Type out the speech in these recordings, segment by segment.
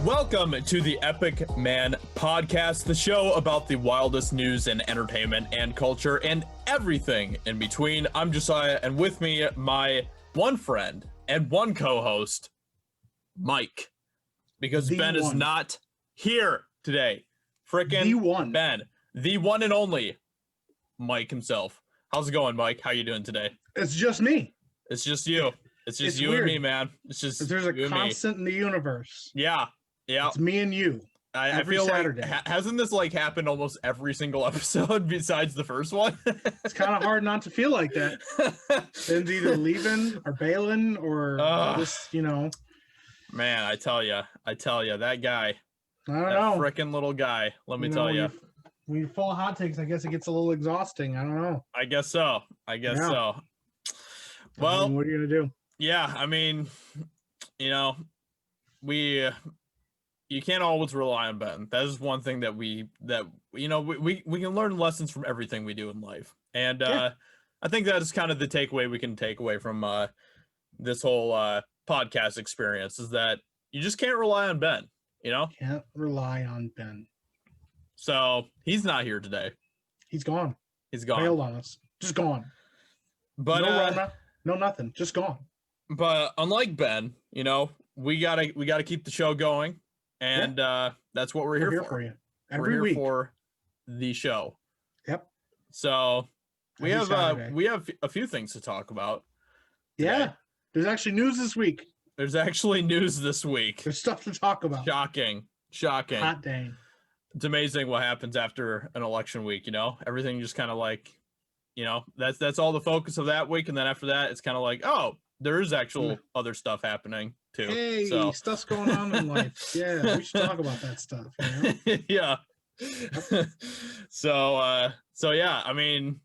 Welcome to the EpicMan Podcast, the show about the wildest news and entertainment and culture and everything in between. I'm Josiah, and with me, my one friend and one co-host, Mike. Because Ben is not here today. Frickin' Ben. The one and only Mike himself. How's it going, Mike? How you doing today? It's just me. It's just you. It's just you weird. And me, man. It's just there's a constant in the universe. Yeah. It's me and you. I feel Saturday. Like hasn't this like happened almost every single episode besides the first one? It's kind of hard not to feel like that. Ben's either leaving or bailing or just, Man, I tell you, that guy. I don't know. Frickin' little guy. Let me tell you. When you're full of hot takes, I guess it gets a little exhausting. I don't know. I guess so. Well, what are you gonna do? Yeah, I mean, you can't always rely on Ben. That is one thing that we can learn lessons from everything we do in life. And I think that is kind of the takeaway we can take away from this whole podcast experience is that you just can't rely on Ben, Can't rely on Ben. So he's not here today. He's gone. Bailed on us. Just gone. But no Rona, no nothing. Just gone. But unlike Ben, we gotta keep the show going. And that's what we're here for. You. We're here for the show. Yep. So we have a few things to talk about. Yeah. Today. There's actually news this week. There's stuff to talk about. Shocking. Hot dang. It's amazing what happens after an election week, Everything just kind of like, that's all the focus of that week. And then after that, it's kind of like, oh, there is actual other stuff happening too. Hey, stuff's going on in life. Yeah, we should talk about that stuff. Yeah. So yeah, I mean,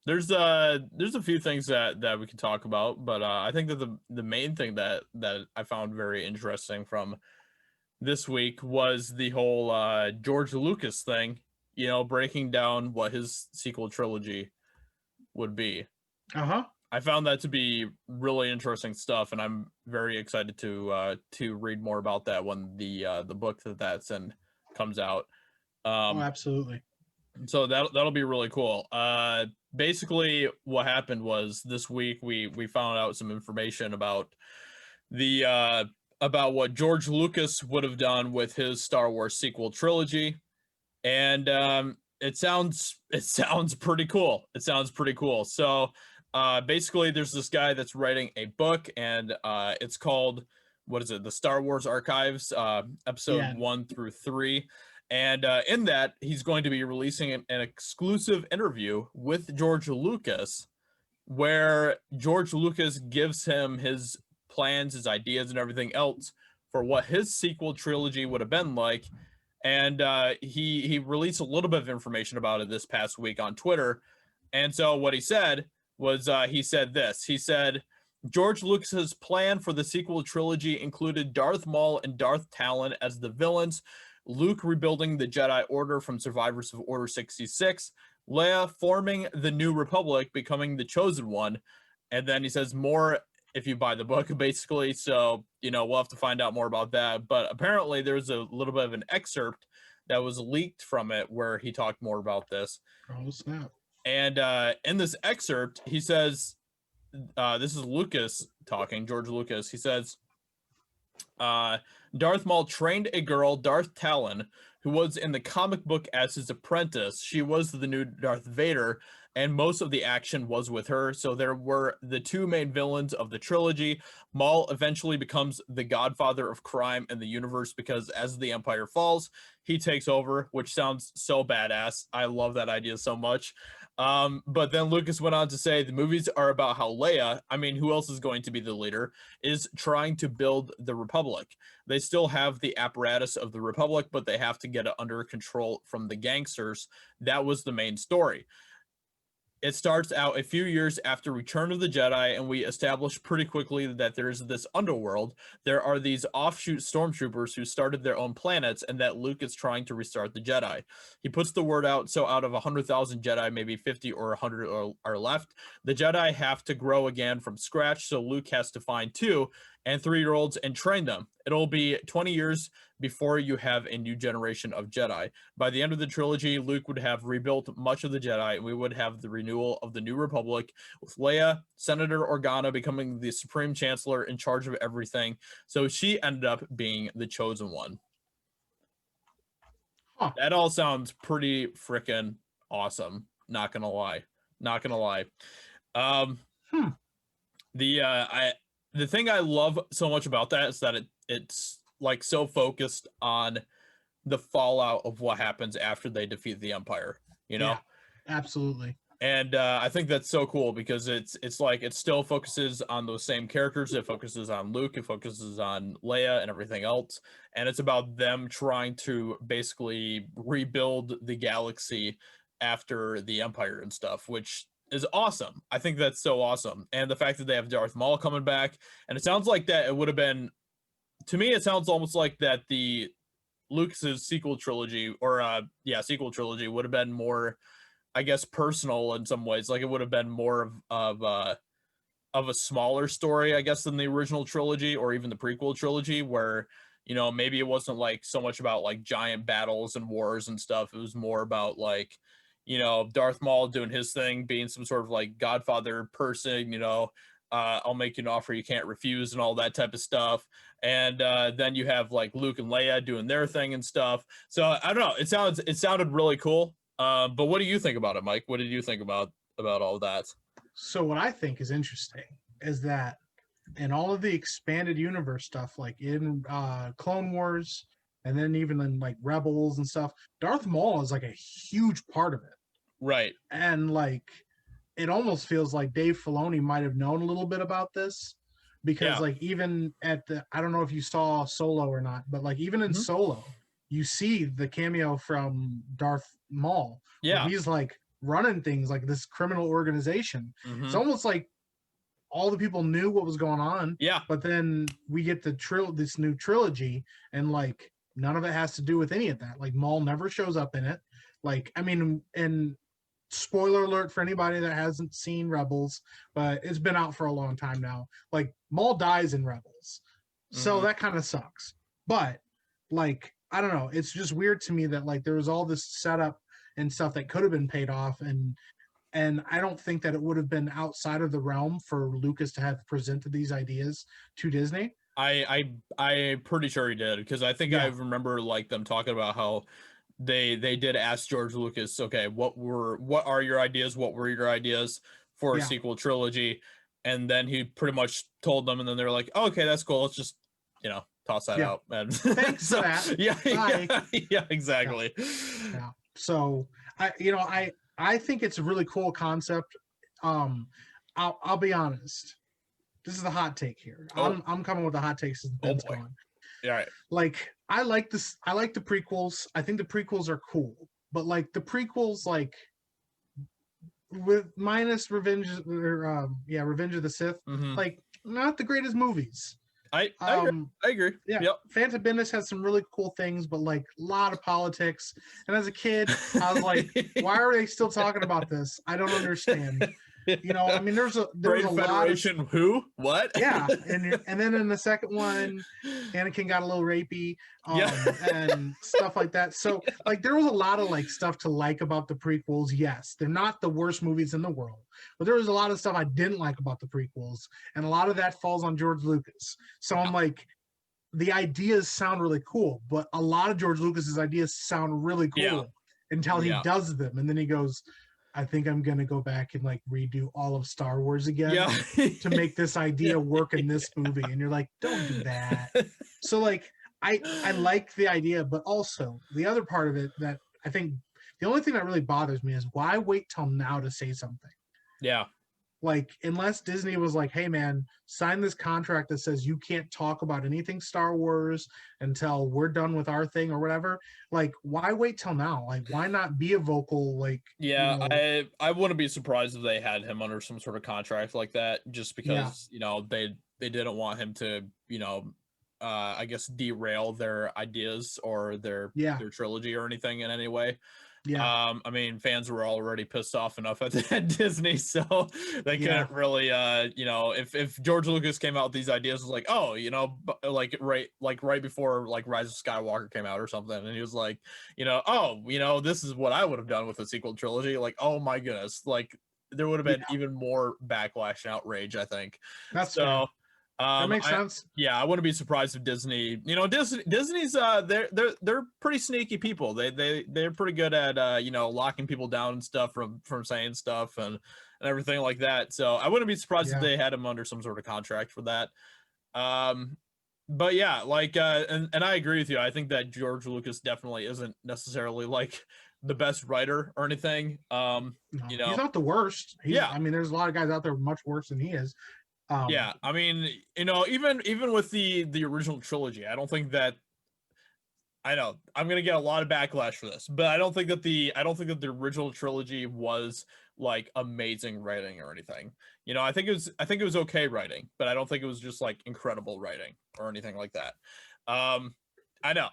there's a few things that we can talk about, but I think that the main thing that I found very interesting from this week was the whole George Lucas thing, breaking down what his sequel trilogy would be. I found that to be really interesting stuff, and I'm very excited to read more about that when the book that's in comes out. Absolutely. So that'll be really cool. Basically, what happened was this week we found out some information about about what George Lucas would have done with his Star Wars sequel trilogy, and it sounds pretty cool. So. Basically, there's this guy that's writing a book, and it's called, the Star Wars Archives, episode 1 through 3. And in that, he's going to be releasing an exclusive interview with George Lucas, where George Lucas gives him his plans, his ideas, and everything else for what his sequel trilogy would have been like. And he released a little bit of information about it this past week on Twitter. And so what he said was he said George Lucas's plan for the sequel trilogy included Darth Maul and Darth Talon as the villains, Luke rebuilding the Jedi Order from survivors of Order 66, Leia forming the New Republic, becoming the Chosen One, and then he says more if you buy the book, basically. So, we'll have to find out more about that. But apparently there's a little bit of an excerpt that was leaked from it where he talked more about this. Oh, snap. And in this excerpt, he says, this is Lucas talking, George Lucas. He says, Darth Maul trained a girl, Darth Talon, who was in the comic book as his apprentice. She was the new Darth Vader, and most of the action was with her. So there were the two main villains of the trilogy. Maul eventually becomes the godfather of crime in the universe because as the Empire falls, he takes over, which sounds so badass. I love that idea so much. But then Lucas went on to say the movies are about how Leia, who else is going to be the leader, is trying to build the Republic. They still have the apparatus of the Republic, but they have to get it under control from the gangsters. That was the main story. It starts out a few years after Return of the Jedi, and we establish pretty quickly that there's this underworld. There are these offshoot stormtroopers who started their own planets, and that Luke is trying to restart the Jedi. He puts the word out, so out of 100,000 Jedi, maybe 50 or 100 are left. The Jedi have to grow again from scratch, so Luke has to find two, and 3-year-olds and train them. It'll be 20 years before you have a new generation of Jedi. By the end of the trilogy, Luke would have rebuilt much of the Jedi, and we would have the renewal of the New Republic, with Leia, Senator Organa becoming the Supreme Chancellor in charge of everything. So she ended up being the chosen one. Huh. That all sounds pretty freaking awesome. Not gonna lie. The thing I love so much about that is that it's like so focused on the fallout of what happens after they defeat the Empire, you know? Yeah, absolutely. And I think that's so cool because it's like it still focuses on those same characters. It focuses on Luke, it focuses on Leia and everything else. And it's about them trying to basically rebuild the galaxy after the Empire and stuff, which is awesome. I think that's so awesome. And the fact that they have Darth Maul coming back, and it sounds like that it would have been, to me, it sounds almost like that the Lucas's sequel trilogy sequel trilogy would have been more, I guess, personal in some ways. Like it would have been more of a smaller story, I guess, than the original trilogy or even the prequel trilogy, where, you know, maybe it wasn't like so much about like giant battles and wars and stuff. It was more about like, you know, Darth Maul doing his thing, being some sort of like Godfather person, you know, I'll make you an offer you can't refuse and all that type of stuff. And then you have like Luke and Leia doing their thing and stuff. So I don't know. It sounded really cool. But what do you think about it, Mike? What did you think about all of that? So what I think is interesting is that in all of the expanded universe stuff, like in Clone Wars, and then even in like Rebels and stuff, Darth Maul is like a huge part of it. Right. And like, it almost feels like Dave Filoni might have known a little bit about this, because like even at I don't know if you saw Solo or not, but like even in Solo, you see the cameo from Darth Maul. Yeah. He's like running things like this criminal organization. It's almost like all the people knew what was going on. Yeah. But then we get this new trilogy, and like none of it has to do with any of that. Like Maul never shows up in it. Like, I mean, and spoiler alert for anybody that hasn't seen Rebels, but it's been out for a long time now. Like Maul dies in Rebels. So that kind of sucks. But like, I don't know. It's just weird to me that like there was all this setup and stuff that could have been paid off, and I don't think that it would have been outside of the realm for Lucas to have presented these ideas to Disney. I'm pretty sure he did, because I think I remember like them talking about how they did ask George Lucas, okay, what are your ideas? What were your ideas for a sequel trilogy? And then he pretty much told them, and then they're like, oh, okay, that's cool. Let's just, you know, toss that out. And thanks for that. Yeah, exactly. Yeah. So I think it's a really cool concept. I'll be honest. This is the hot take here. I'm coming with the hot takes as Ben's going. Yeah. Right. Like I like the prequels. I think the prequels are cool, but like the prequels, like with minus Revenge of the Sith, like not the greatest movies. I agree. Yeah. Yep. Phantom Menace has some really cool things, but like a lot of politics. And as a kid, I was like, why are they still talking about this? I don't understand. You know, I mean, there was a Federation, lot of who, what? Yeah, and then in the second one, Anakin got a little rapey, and stuff like that. So like, there was a lot of like stuff to like about the prequels. Yes, they're not the worst movies in the world, but there was a lot of stuff I didn't like about the prequels, and a lot of that falls on George Lucas. So I'm like, the ideas sound really cool, but a lot of George Lucas's ideas sound really cool until he does them, and then he goes, I think I'm going to go back and like redo all of Star Wars again to make this idea work in this movie. And you're like, don't do that. So like, I like the idea, but also the other part of it that I think the only thing that really bothers me is why wait till now to say something? Yeah. Like, unless Disney was like, hey man, sign this contract that says you can't talk about anything Star Wars until we're done with our thing or whatever. Like, why wait till now? Like, why not be a vocal, like, I wouldn't be surprised if they had him under some sort of contract like that, just because, you know, they didn't want him to, you know, I guess derail their ideas or their trilogy or anything in any way. Yeah. I mean, fans were already pissed off enough at Disney, so they couldn't really, you know, if George Lucas came out with these ideas, was like, oh, you know, like right before like Rise of Skywalker came out or something, and he was like, you know, oh, you know, this is what I would have done with a sequel trilogy. Like, oh my goodness, like there would have been even more backlash and outrage, I think. That's So. fair. That makes sense. Yeah, I wouldn't be surprised if Disney, you know, Disney's they're pretty sneaky people. They're pretty good at you know, locking people down and stuff from saying stuff and everything like that. So I wouldn't be surprised if they had him under some sort of contract for that. But yeah, like and I agree with you. I think that George Lucas definitely isn't necessarily like the best writer or anything. No, you know, he's not the worst. I mean, there's a lot of guys out there much worse than he is. Yeah, I mean, you know, even with the original trilogy, I don't think that I know I'm gonna get a lot of backlash for this, but I don't think that the original trilogy was like amazing writing or anything. You know, I think it was okay writing, but I don't think it was just like incredible writing or anything like that. I know.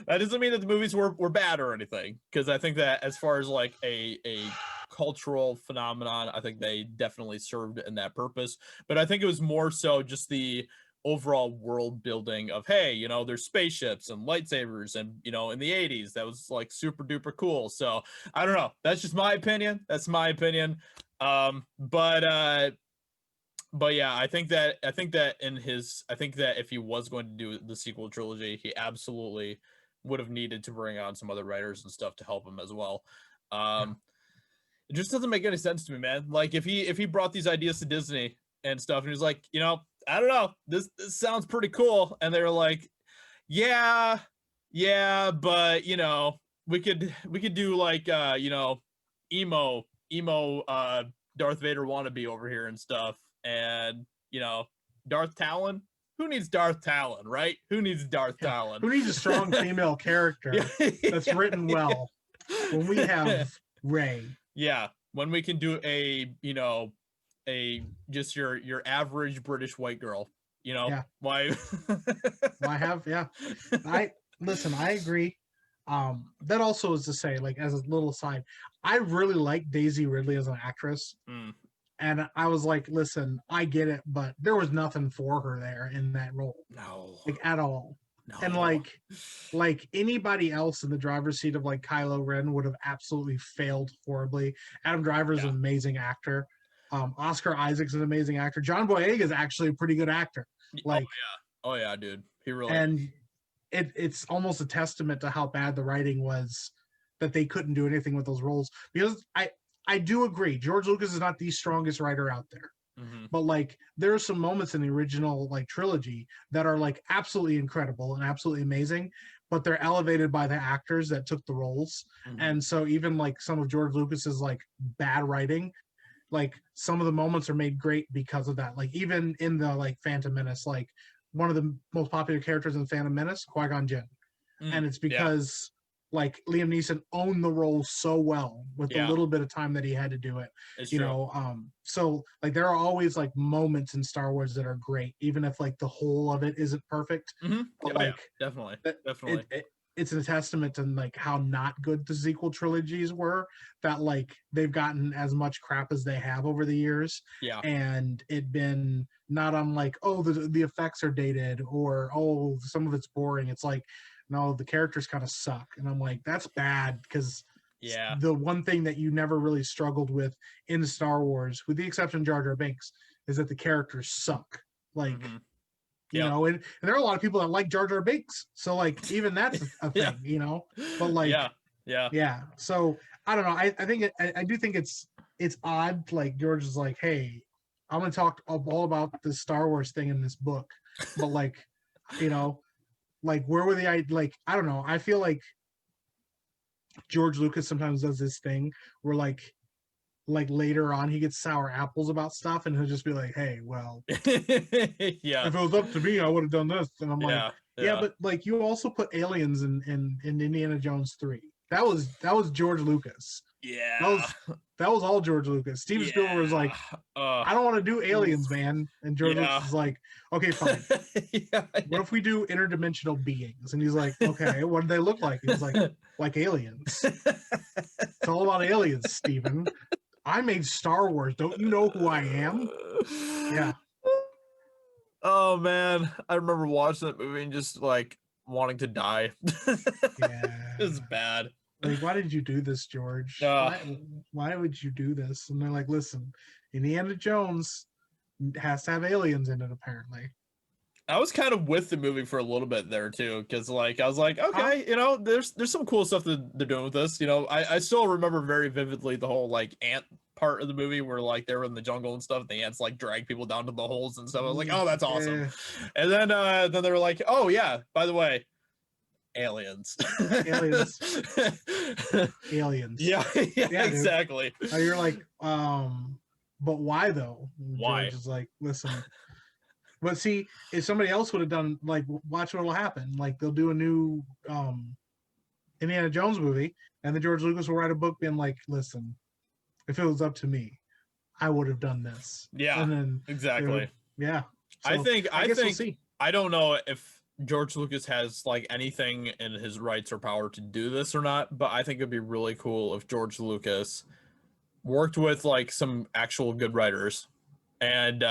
That doesn't mean that the movies were bad or anything, because I think that as far as like a cultural phenomenon, I think they definitely served in that purpose. But I think it was more so just the overall world building of, hey, you know, there's spaceships and lightsabers, and you know, in the 80s that was like super duper cool. So I don't know, that's just my opinion. But yeah, I think that if he was going to do the sequel trilogy, he absolutely would have needed to bring on some other writers and stuff to help him as well. It just doesn't make any sense to me, man. Like if he brought these ideas to Disney and stuff, and he was like, you know, I don't know, this sounds pretty cool, and they were like, yeah, but you know, we could do like you know, emo Darth Vader wannabe over here and stuff, and you know, Darth Talon. Who needs Darth Talon, right? Who needs Darth Talon? Who needs a strong female character that's written well when we have Rey? Yeah, when we can do a, you know, just your average British white girl, you know. Why? I agree. That also is to say, like, as a little aside, I really like Daisy Ridley as an actress. And I was like, listen, I get it, but there was nothing for her there in that role. No. Like, at all. No. And like anybody else in the driver's seat of like Kylo Ren would have absolutely failed horribly. Adam Driver's an amazing actor. Oscar Isaac's an amazing actor. John Boyega is actually a pretty good actor. Like, oh yeah, dude, he really. And it's almost a testament to how bad the writing was that they couldn't do anything with those roles. Because I do agree, George Lucas is not the strongest writer out there. But like there are some moments in the original like trilogy that are like absolutely incredible and absolutely amazing, but they're elevated by the actors that took the roles. And so even like some of George Lucas's like bad writing, like some of the moments are made great because of that. Like even in the like Phantom Menace, like one of the most popular characters in Phantom Menace, Qui-Gon Jinn. And it's because like Liam Neeson owned the role so well with the little bit of time that he had to do it. It's you true. know, so like there are always like moments in Star Wars that are great, even if like the whole of it isn't perfect. But, like definitely. It's a testament to like how not good the sequel trilogies were, that like they've gotten as much crap as they have over the years. And it been not unlike, oh, the effects are dated, or oh, some of it's boring. It's like, no, the characters kind of suck. And I'm like, that's bad, because the one thing that you never really struggled with in Star Wars, with the exception of Jar Jar Binks, is that the characters suck. Like, you know, and there are a lot of people that like Jar Jar Binks. So like, even that's a thing, you know, but like, So I don't know. I do think it's odd. Like George is like, hey, I'm going to talk all about the Star Wars thing in this book, but like, you know, like where were I don't know. I feel like George Lucas sometimes does this thing where like later on he gets sour apples about stuff, and he'll just be like, hey, well, if it was up to me, I would have done this. And I'm like, but like you also put aliens in Indiana Jones 3. That was George Lucas. Yeah. That was all George Lucas. Steven Spielberg was like, I don't want to do aliens, man. And George Lucas is like, okay, fine. What if we do interdimensional beings? And he's like, okay, what do they look like? He's like aliens. It's all about aliens, Steven. I made Star Wars. Don't you know who I am? Yeah. Oh man, I remember watching that movie and just like wanting to die. Yeah. It's bad. Like, why did you do this, George? Why would you do this? And they're like, listen, Indiana Jones has to have aliens in it, apparently. I was kind of with the movie for a little bit there too, because like I was like, okay, you know, there's some cool stuff that they're doing with this. You know, I still remember very vividly the whole like ant part of the movie where like they were in the jungle and stuff, and the ants like drag people down to the holes and stuff. I was like, oh, that's awesome. Yeah. And then they were like, oh yeah, by the way, aliens. aliens. Yeah, exactly. You're like, but why though? Why? George is like, listen. But see, if somebody else would have done, like, watch what'll happen. Like, they'll do a new Indiana Jones movie, and then George Lucas will write a book being like, listen, if it was up to me, I would have done this. Yeah, and then exactly. Yeah. So, I think we'll see. I don't know if George Lucas has like anything in his rights or power to do this or not, but I think it'd be really cool if George Lucas worked with like some actual good writers and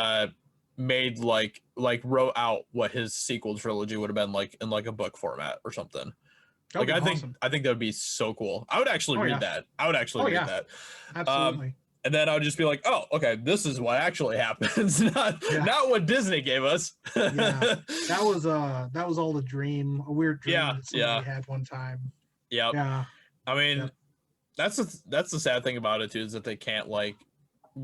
made like wrote out what his sequel trilogy would have been like in like a book format or something. Like I think that would be so cool. I would actually read that. I would actually read that. Absolutely. And then I would just be like, oh, okay, this is what actually happens, not what Disney gave us. That was all a dream, a weird dream that somebody had one time. Yeah. I mean, that's the sad thing about it too, is that they can't like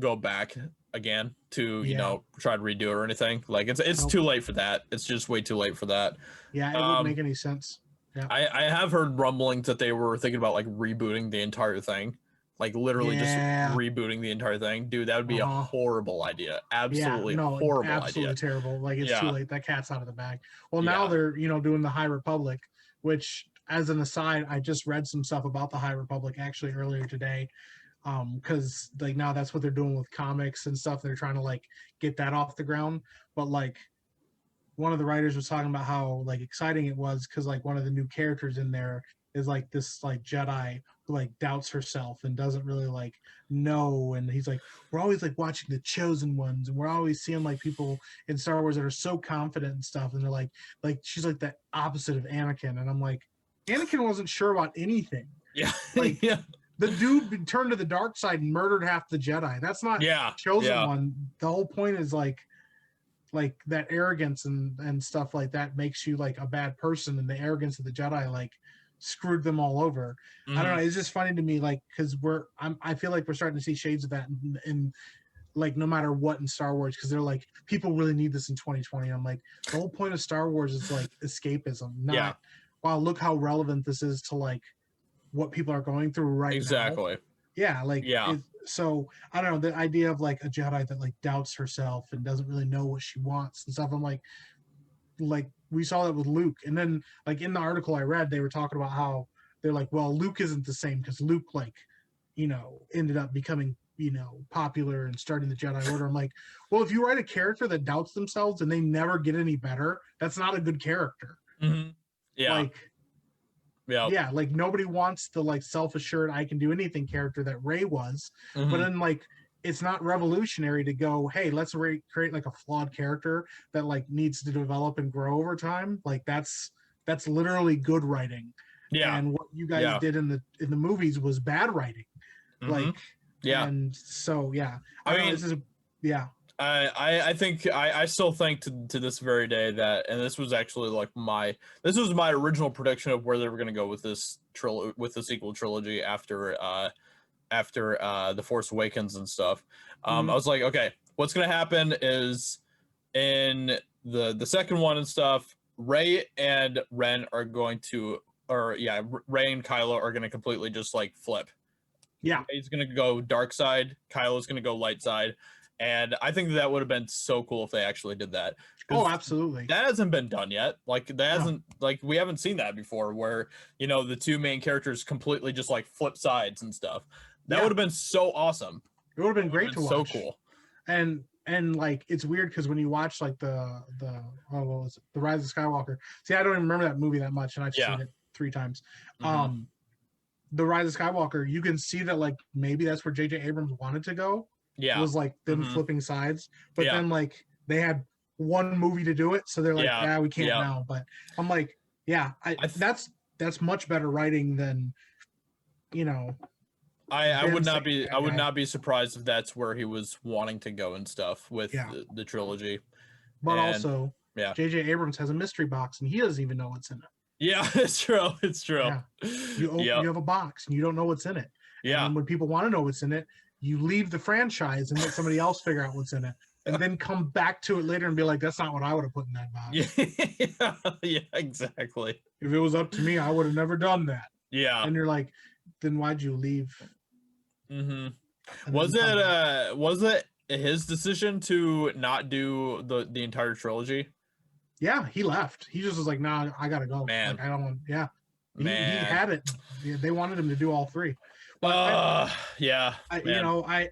go back again to you know try to redo it or anything. Like it's too late for that. It's just way too late for that. Yeah, it wouldn't make any sense. Yeah, I have heard rumblings that they were thinking about like rebooting the entire thing, like literally just rebooting the entire thing. Dude, that would be a horrible idea. Absolutely horrible absolutely idea. Terrible. Like it's too late. That cat's out of the bag. Well, now they're doing the High Republic, which, as an aside, I just read some stuff about the High Republic actually earlier today. Because like now that's what they're doing with comics and stuff. They're trying to like get that off the ground. But like one of the writers was talking about how like exciting it was because like one of the new characters in there is like this like Jedi who like doubts herself and doesn't really like know. And he's like, we're always like watching the chosen ones, and we're always seeing like people in Star Wars that are so confident and stuff. And they're like she's like the opposite of Anakin. And I'm like, Anakin wasn't sure about anything. Yeah. Like the dude turned to the dark side and murdered half the Jedi. That's not chosen one. The whole point is like that arrogance and stuff like that makes you like a bad person, and the arrogance of the Jedi like screwed them all over. I don't know. It's just funny to me, like, because I feel like we're starting to see shades of that in like no matter what in Star Wars, because they're like, people really need this in 2020. I'm like, the whole point of Star Wars is like escapism, not wow, look how relevant this is to like what people are going through right now. Exactly. Yeah, like so I don't know, the idea of like a Jedi that like doubts herself and doesn't really know what she wants and stuff. I'm like we saw that with Luke, and then like in the article I read, they were talking about how they're like, well, Luke isn't the same because Luke like ended up becoming popular and starting the Jedi Order. I'm like, well, if you write a character that doubts themselves and they never get any better, that's not a good character. Like nobody wants the like self-assured I can do anything character that Rey was. But then like it's not revolutionary to go, hey, let's create like a flawed character that like needs to develop and grow over time. Like that's literally good writing. And what you guys did in the movies was bad writing. And so I mean, this is I think I still think to this very day that, and this was actually like my original prediction of where they were going to go with this with the sequel trilogy after The Force Awakens and stuff. I was like, okay, what's going to happen is in the second one and stuff, Rey and Ren are going to, Rey and Kylo are going to completely just like flip. Rey's going to go dark side, Kylo's going to go light side. And I think that would have been so cool if they actually did that. Oh, absolutely. That hasn't been done yet. Like that hasn't, like we haven't seen that before where, the two main characters completely just like flip sides and stuff. That would have been so awesome. It would have been great to watch. So cool. And like it's weird because when you watch like the what was it? The Rise of Skywalker. See, I don't even remember that movie that much, and I've seen it 3 times. The Rise of Skywalker, you can see that like maybe that's where J.J. Abrams wanted to go. Yeah. It was like them flipping sides, but then like they had one movie to do it, so they're like, yeah, we can't now. But I'm like, yeah, that's much better writing than, you know. I would not be surprised if that's where he was wanting to go and stuff with the trilogy. But also, J.J. Abrams has a mystery box and he doesn't even know what's in it. Yeah, it's true. It's true. Yeah. You have a box and you don't know what's in it. Yeah. And when people want to know what's in it, you leave the franchise and let somebody else figure out what's in it, and then come back to it later and be like, "That's not what I would have put in that box." Yeah, exactly. If it was up to me, I would have never done that. Yeah. And you're like, then why'd you leave? Was it his decision to not do the entire trilogy? Yeah, he left. He just was like, "Nah, I gotta go. Man, like, I don't want." Yeah, he had it. They wanted him to do all 3. But I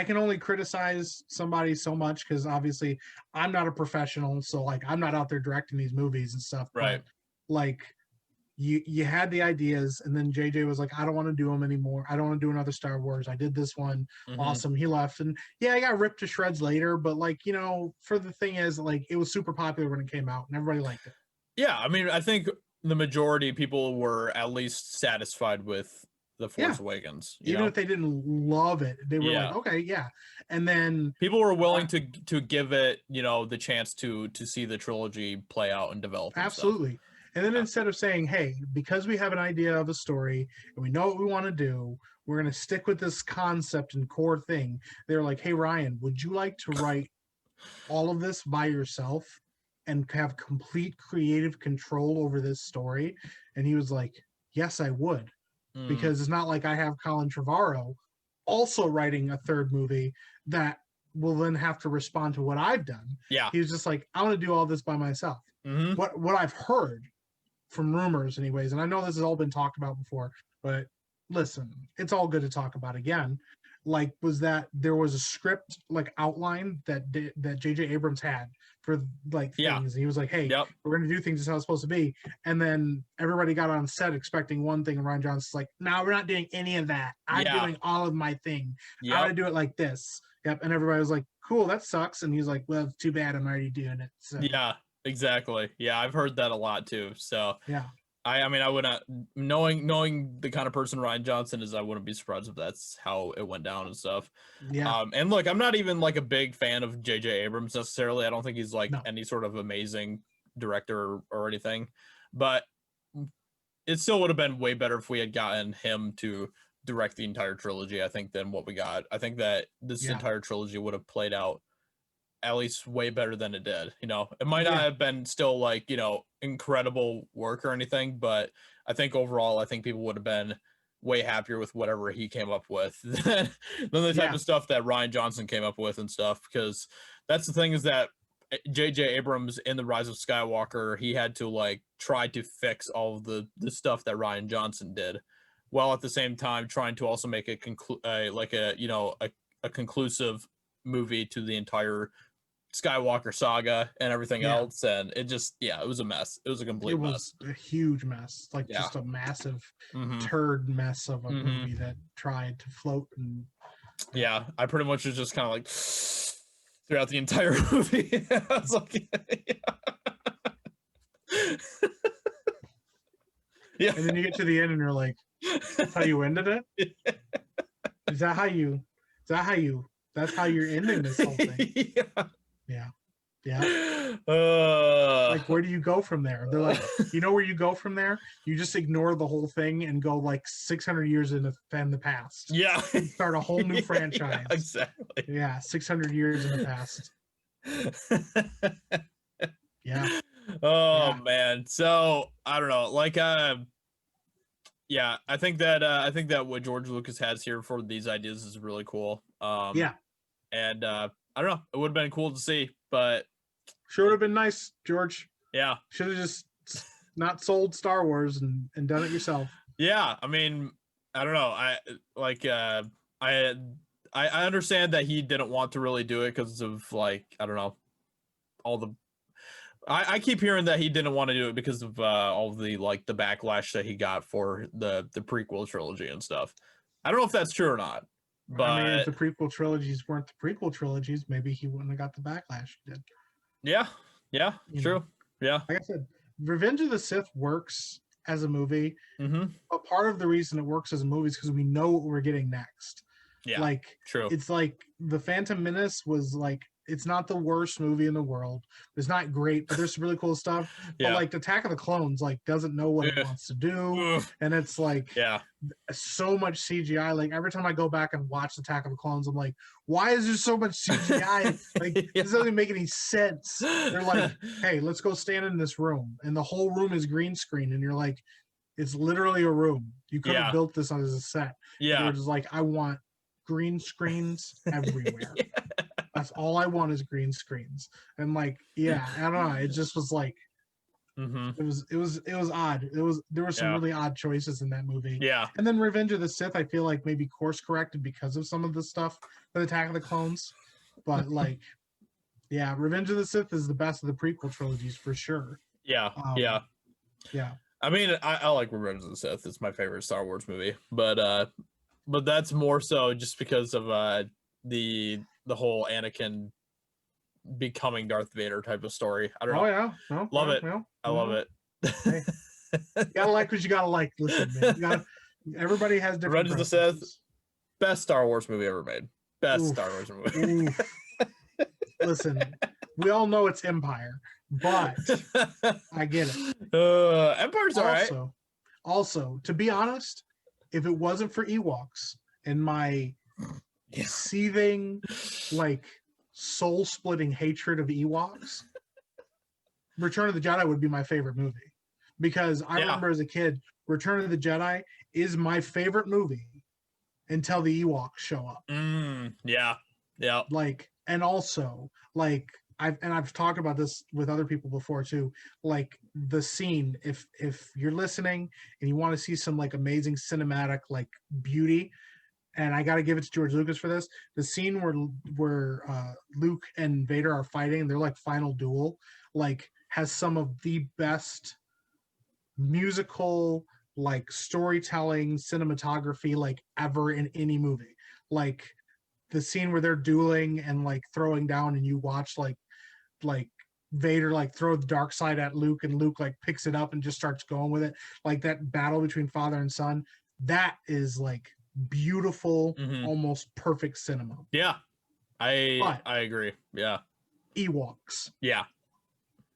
can only criticize somebody so much because obviously I'm not a professional, so like I'm not out there directing these movies and stuff. Right. But, like you had the ideas, and then JJ was like, I don't want to do them anymore. I don't want to do another Star Wars. I did this one. Awesome. He left, and I got ripped to shreds later. But like, for the thing is, like, it was super popular when it came out, and everybody liked it. Yeah, I mean, I think the majority of people were at least satisfied with The Force Awakens. Even if they didn't love it, they were like, okay, yeah. And then people were willing to give it, the chance to see the trilogy play out and develop. Absolutely. And then instead of saying, hey, because we have an idea of a story and we know what we want to do, we're going to stick with this concept and core thing. They're like, hey, Ryan, would you like to write all of this by yourself and have complete creative control over this story? And he was like, yes, I would. Because it's not like I have Colin Trevorrow also writing a 3rd movie that will then have to respond to what I've done. Yeah. He was just like, I want to do all this by myself. What I've heard from rumors anyways, and I know this has all been talked about before, but listen, it's all good to talk about again, like, was that there was a script like outline that J.J. Abrams had for like things. And he was like, hey, we're going to do things as how it's supposed to be. And then everybody got on set expecting one thing, and Ryan Johnson's like, no, we're not doing any of that. I'm doing all of my thing. I want to do it like this. And everybody was like, cool, that sucks. And he's like, well, it's too bad, I'm already doing it. So yeah, exactly. Yeah, I've heard that a lot too. So yeah. I mean, I would not, knowing the kind of person Ryan Johnson is, I wouldn't be surprised if that's how it went down and stuff. Yeah. And look, I'm not even like a big fan of J.J. Abrams necessarily. I don't think he's like any sort of amazing director or anything, but it still would have been way better if we had gotten him to direct the entire trilogy, I think, than what we got. I think that this entire trilogy would have played out at least way better than it did. It might not have been still like, incredible work or anything, but I think overall, I think people would have been way happier with whatever he came up with than the type of stuff that Ryan Johnson came up with and stuff. Because that's the thing, is that J.J. Abrams in The Rise of Skywalker, he had to like try to fix all of the stuff that Ryan Johnson did, while at the same time trying to also make a conclusive movie to the entire Skywalker saga and everything else. And it just, it was a mess. It was a complete mess. It was a huge mess, like just a massive turd mess of a movie that tried to float. And I pretty much was just kind of like throughout the entire movie. I was like, and then you get to the end and you're like, that's how you ended it? That's how you're ending this whole thing? Yeah. Like, where do you go from there? They're like, where you go from there? You just ignore the whole thing and go like 600 years in the past. Yeah. Start a whole new franchise. Yeah, exactly. Yeah, 600 years in the past. Yeah. Oh man. So I don't know. Like, I think that what George Lucas has here for these ideas is really cool. And I don't know. It would have been cool to see, but sure would have been nice, George. Yeah. Should have just not sold Star Wars and done it yourself. Yeah. I mean, I don't know. I like I understand that he didn't want to really do it because of like I don't know all the I keep hearing that he didn't want to do it because of all the like the backlash that he got for the prequel trilogy and stuff. I don't know if that's true or not, but I mean, if the prequel trilogies weren't the prequel trilogies, maybe he wouldn't have got the backlash he did. yeah, true. Know. Yeah. Like I said, Revenge of the Sith works as a movie. Mm-hmm. But part of the reason it works as a movie is because we know what we're getting next. Yeah. Like, true. It's like The Phantom Menace was like, it's not the worst movie in the world. It's not great, but there's some really cool stuff. Yeah. But like Attack of the Clones, like doesn't know what it wants to do. And it's like so much CGI. Like every time I go back and watch Attack of the Clones, I'm like, why is there so much CGI? Like this doesn't make any sense. They're like, hey, let's go stand in this room. And the whole room is green screen. And you're like, it's literally a room. You could have built this as a set. Yeah. You're just like, I want green screens everywhere. That's all I want is green screens. And like, I don't know. It just was like, it was odd. There were some really odd choices in that movie. Yeah. And then Revenge of the Sith, I feel like maybe course corrected because of some of the stuff with Attack of the Clones. But like, Revenge of the Sith is the best of the prequel trilogies for sure. Yeah. I mean, I like Revenge of the Sith. It's my favorite Star Wars movie, but that's more so just because of the whole Anakin becoming Darth Vader type of story. I don't know. Oh yeah, no, love it. No, I love it. Hey, you gotta like what you gotta like. Listen, man, everybody has different. Revenge of the Sith, best Star Wars movie ever made. Best Star Wars movie. Listen, we all know it's Empire, but I get it. Empire's all right. Also, to be honest, if it wasn't for Ewoks and my seething, like soul-splitting hatred of Ewoks, Return of the Jedi would be my favorite movie. Because I remember as a kid, Return of the Jedi is my favorite movie until the Ewoks show up. Yeah. Like, and also, like, I've talked about this with other people before too. Like the scene, if you're listening and you want to see some like amazing cinematic like beauty, and I got to give it to George Lucas for this. The scene where Luke and Vader are fighting, their like final duel, like has some of the best musical like storytelling, cinematography like ever in any movie. Like the scene where they're dueling and like throwing down, and you watch like Vader like throw the dark side at Luke, and Luke like picks it up and just starts going with it. Like that battle between father and son, that is like beautiful, almost perfect cinema. Yeah, I agree. Yeah, Ewoks. Yeah,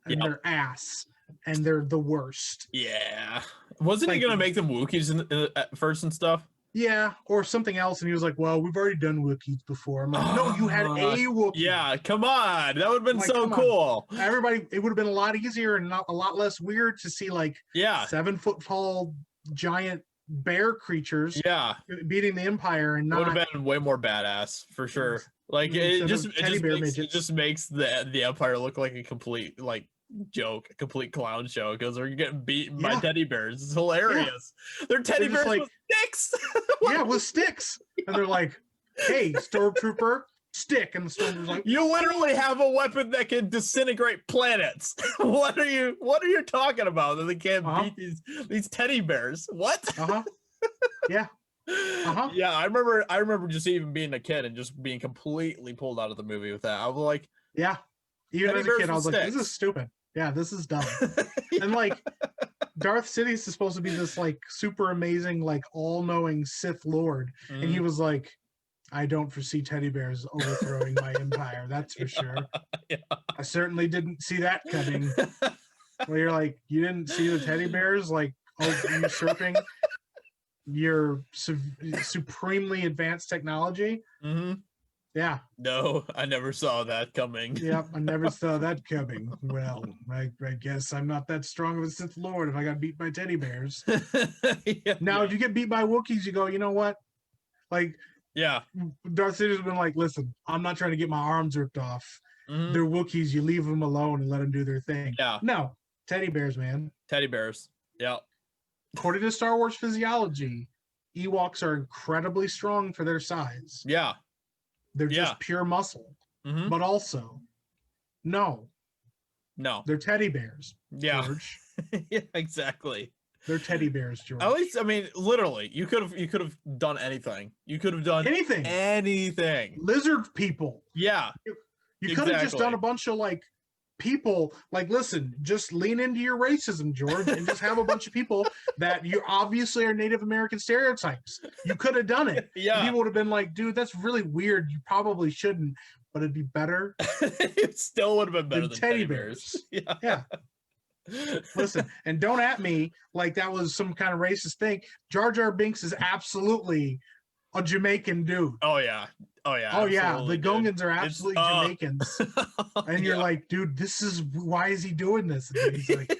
and their ass, and they're the worst. Yeah, wasn't he gonna make them Wookiees at first and stuff? Yeah, or something else, and he was like, "Well, we've already done Wookiees before." I'm like, "No, you had a Wookiee." Yeah, come on, that would have been so cool. Everybody, it would have been a lot easier and not a lot less weird to see like 7 foot tall giant bear creatures beating the Empire, and not would have been way more badass for sure. Like it just makes the Empire look like a complete like joke, a complete clown show, because they're getting beaten by teddy bears. It's hilarious. They're teddy bears like, with sticks. With sticks. And they're like, "Hey, stormtrooper, stick." And the stormtrooper's like, "You literally have a weapon that can disintegrate planets." What are you talking about? That they can't beat these teddy bears? What? Yeah. Yeah, I remember just even being a kid and just being completely pulled out of the movie with that. I was like, even as a kid, I was like, "This is stupid. Yeah, this is dumb." And like Darth Sidious is supposed to be this like super amazing, like all-knowing Sith Lord, and he was like, "I don't foresee teddy bears overthrowing my empire. That's for sure. I certainly didn't see that coming." Well, you're like, you didn't see the teddy bears like usurping your supremely advanced technology? Yeah. No, I never saw that coming. Yep, I never saw that coming. Well, I guess I'm not that strong of a Sith Lord if I got beat by teddy bears. Now, if you get beat by Wookiees, you go, "You know what? Like, Darth Sidious has been like, listen, I'm not trying to get my arms ripped off. They're Wookiees. You leave them alone and let them do their thing." Yeah. No, teddy bears, man. Teddy bears. Yeah. According to Star Wars physiology, Ewoks are incredibly strong for their size. Yeah. They're just pure muscle. Mm-hmm. But also, no, they're teddy bears. Yeah. George. Yeah, exactly. They're teddy bears, George. At least, I mean, literally, you could have done anything. You could have done anything. Lizard people. Yeah. You could have just done a bunch of like people, like, listen, just lean into your racism, George, and just have a bunch of people that you obviously are Native American stereotypes. You could have done it. Yeah. People would have been like, dude, that's really weird. You probably shouldn't, but it'd be better. It still would have been better than teddy bears. Yeah. Listen, and don't at me like that was some kind of racist thing. Jar Jar Binks is absolutely a Jamaican dude. Oh yeah. The Gungans are absolutely Jamaicans. And you're like, dude, this is why is he doing this? And he's like,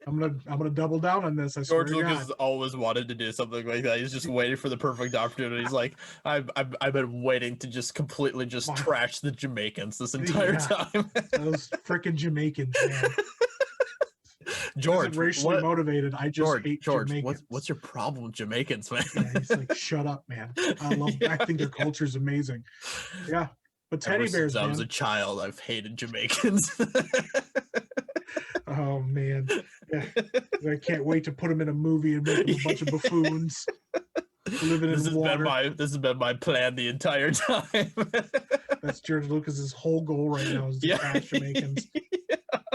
I'm gonna double down on this. I swear George Lucas has always wanted to do something like that. He's just waiting for the perfect opportunity. He's like, I've been waiting to just completely just trash the Jamaicans this entire time. Those freaking Jamaicans, man. George, racially motivated. I just hate Jamaicans. What's your problem with Jamaicans, man? Yeah, he's like, shut up, man. I think their culture is amazing. Yeah, but teddy bears. Since I was a child, I've hated Jamaicans. Oh man, yeah. I can't wait to put them in a movie and make them a bunch of buffoons living in water. This has been my plan the entire time. That's George Lucas's whole goal right now is to trash Jamaicans. Yeah.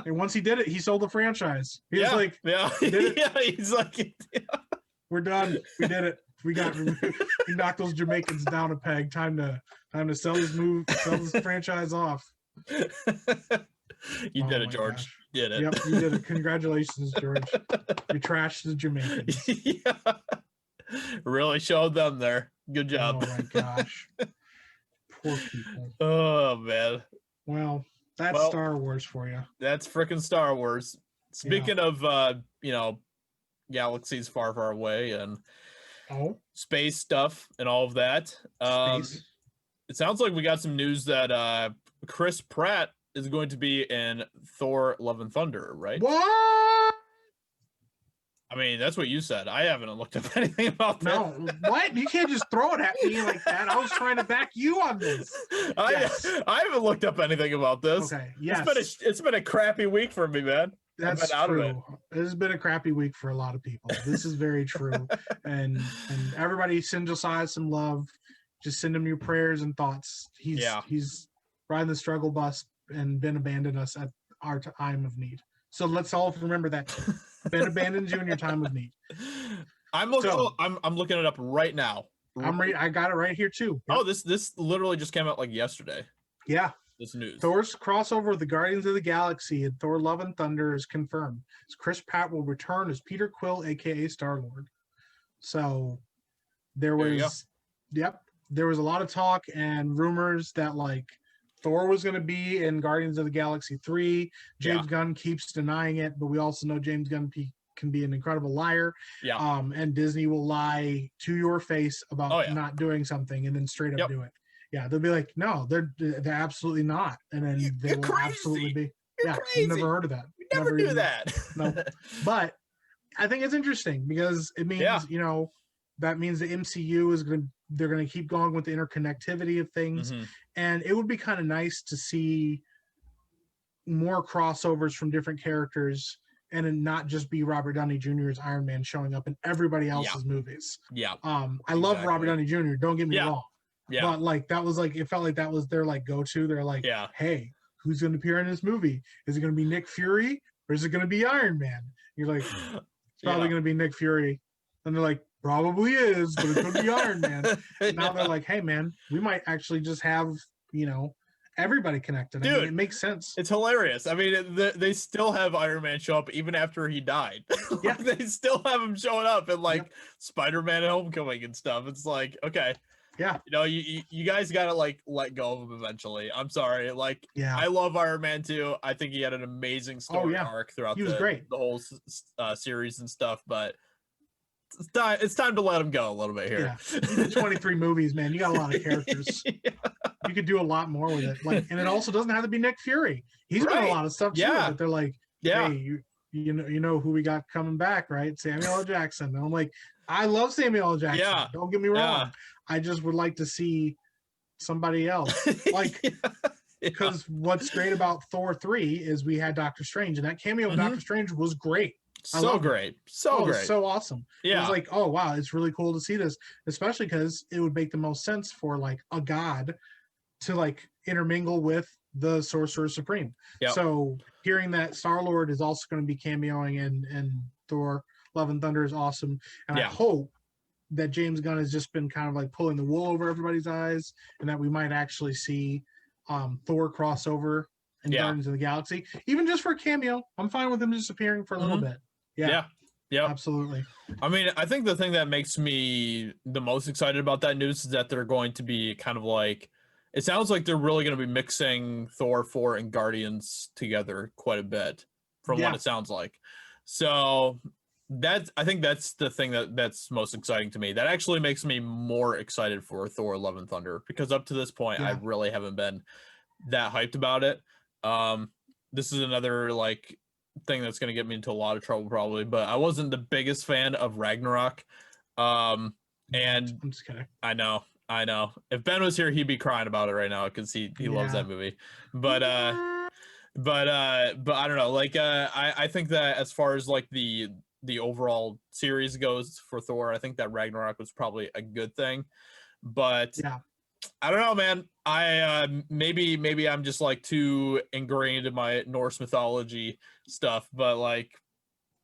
And once he did it, he sold the franchise. He was like, he's like, we're done. We did it. We knocked those Jamaicans down a peg. Time to sell this franchise off. You did it, George. Gosh. You did it. Yep, you did it. Congratulations, George. You trashed the Jamaicans. Yeah. Really showed them there. Good job. Oh my gosh. Poor people. Oh man. Well, that's Star Wars for you. That's freaking Star Wars. Speaking of galaxies far, far away and space stuff and all of that. It sounds like we got some news that Chris Pratt is going to be in Thor: Love and Thunder, right? What? I mean, that's what you said. I haven't looked up anything about that. No, what? You can't just throw it at me like that. I was trying to back you on this. I haven't looked up anything about this. Okay, yes. It's been a crappy week for me, man. That's true. It has been a crappy week for a lot of people. This is very true. and everybody send Josiah some love. Just send him your prayers and thoughts. He's riding the struggle bus and Ben abandoned us at our time of need. So let's all remember that. Ben abandons you in your time of need. I'm looking it up right now. I got it right here too. Oh, this literally just came out like yesterday. Yeah. This news. Thor's crossover with the Guardians of the Galaxy and Thor: Love and Thunder is confirmed. Chris Pratt will return as Peter Quill, aka Star-Lord. So there was a lot of talk and rumors that like Thor was going to be in Guardians of the Galaxy 3. James Gunn keeps denying it, but we also know James Gunn can be an incredible liar. Yeah. And Disney will lie to your face about not doing something and then straight up do it. Yeah, they'll be like, no, they're absolutely not, and then they will absolutely be. I've never heard of that. We never do that. No, but I think it's interesting because it means that means the MCU they're gonna keep going with the interconnectivity of things, and it would be kind of nice to see more crossovers from different characters. And then not just be Robert Downey Jr.'s Iron Man showing up in everybody else's movies. Yeah. I love Robert Downey Jr. Don't get me wrong. Yeah. But like that was like it felt like that was their like go-to. They're like, hey, who's going to appear in this movie? Is it going to be Nick Fury or is it going to be Iron Man? You're like, it's probably going to be Nick Fury. And they're like, probably is, but it could be Iron Man. And now they're like, hey man, we might actually just have everybody connected. Dude, I mean, it makes sense. It's hilarious. I mean, they still have Iron Man show up even after he died. Yeah. They still have him showing up in like Spider-Man and Homecoming and stuff. It's like, okay. Yeah. You guys got to like let go of him eventually. I'm sorry. Like, I love Iron Man too. I think he had an amazing story arc throughout the whole series and stuff, but it's time to let him go a little bit here. Yeah. 23 movies, man. You got a lot of characters. You could do a lot more with it. Like, and it also doesn't have to be Nick Fury. He's got a lot of stuff too. But they're like, hey, you know who we got coming back, right? Samuel L. Jackson. And I'm like, I love Samuel L. Jackson. Yeah. Don't get me wrong. I just would like to see somebody else. Like, because what's great about Thor 3 is we had Doctor Strange, and that cameo of Doctor Strange was great. So great. So great. So awesome. Yeah. It was like, oh wow, it's really cool to see this, especially because it would make the most sense for like a god to like intermingle with the Sorcerer Supreme. Yep. So hearing that Star-Lord is also going to be cameoing in Thor Love and Thunder is awesome. And I hope that James Gunn has just been kind of like pulling the wool over everybody's eyes, and that we might actually see Thor crossover in Guardians of the Galaxy, even just for a cameo. I'm fine with him just appearing for a little bit. Yeah, absolutely. I mean, I think the thing that makes me the most excited about that news is that they're going to be kind of like, it sounds like they're really going to be mixing Thor 4 and Guardians together quite a bit from what it sounds like. So I think that's the thing that's most exciting to me. That actually makes me more excited for Thor Love and Thunder, because up to this point I really haven't been that hyped about it. This is another like thing that's going to get me into a lot of trouble probably, but I wasn't the biggest fan of Ragnarok. And I'm just kidding. I know if Ben was here he'd be crying about it right now because he loves that movie, but I don't know, like I think that as far as like the overall series goes for Thor, I think that Ragnarok was probably a good thing, but I don't know, man. I maybe I'm just like too ingrained in my Norse mythology stuff, but like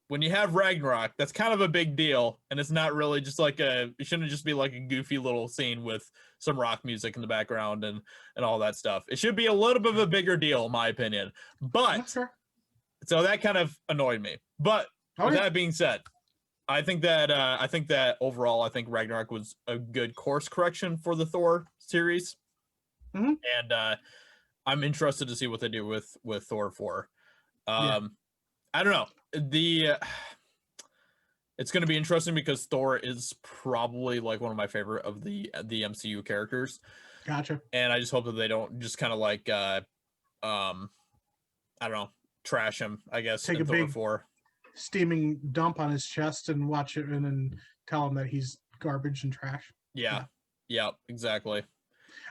when you have Ragnarok, that's kind of a big deal, and it's not really just like it shouldn't just be like a goofy little scene with some rock music in the background and all that stuff. It should be a little bit of a bigger deal, in my opinion. But so that kind of annoyed me. But with that being said, I think that overall, I think Ragnarok was a good course correction for the Thor series, and I'm interested to see what they do with Thor 4. I don't know. It's going to be interesting because Thor is probably like one of my favorite of the MCU characters. Gotcha. And I just hope that they don't just kind of like I don't know, trash him, I guess. Take a big 4 steaming dump on his chest and watch it and then tell him that he's garbage and trash. Yeah, exactly.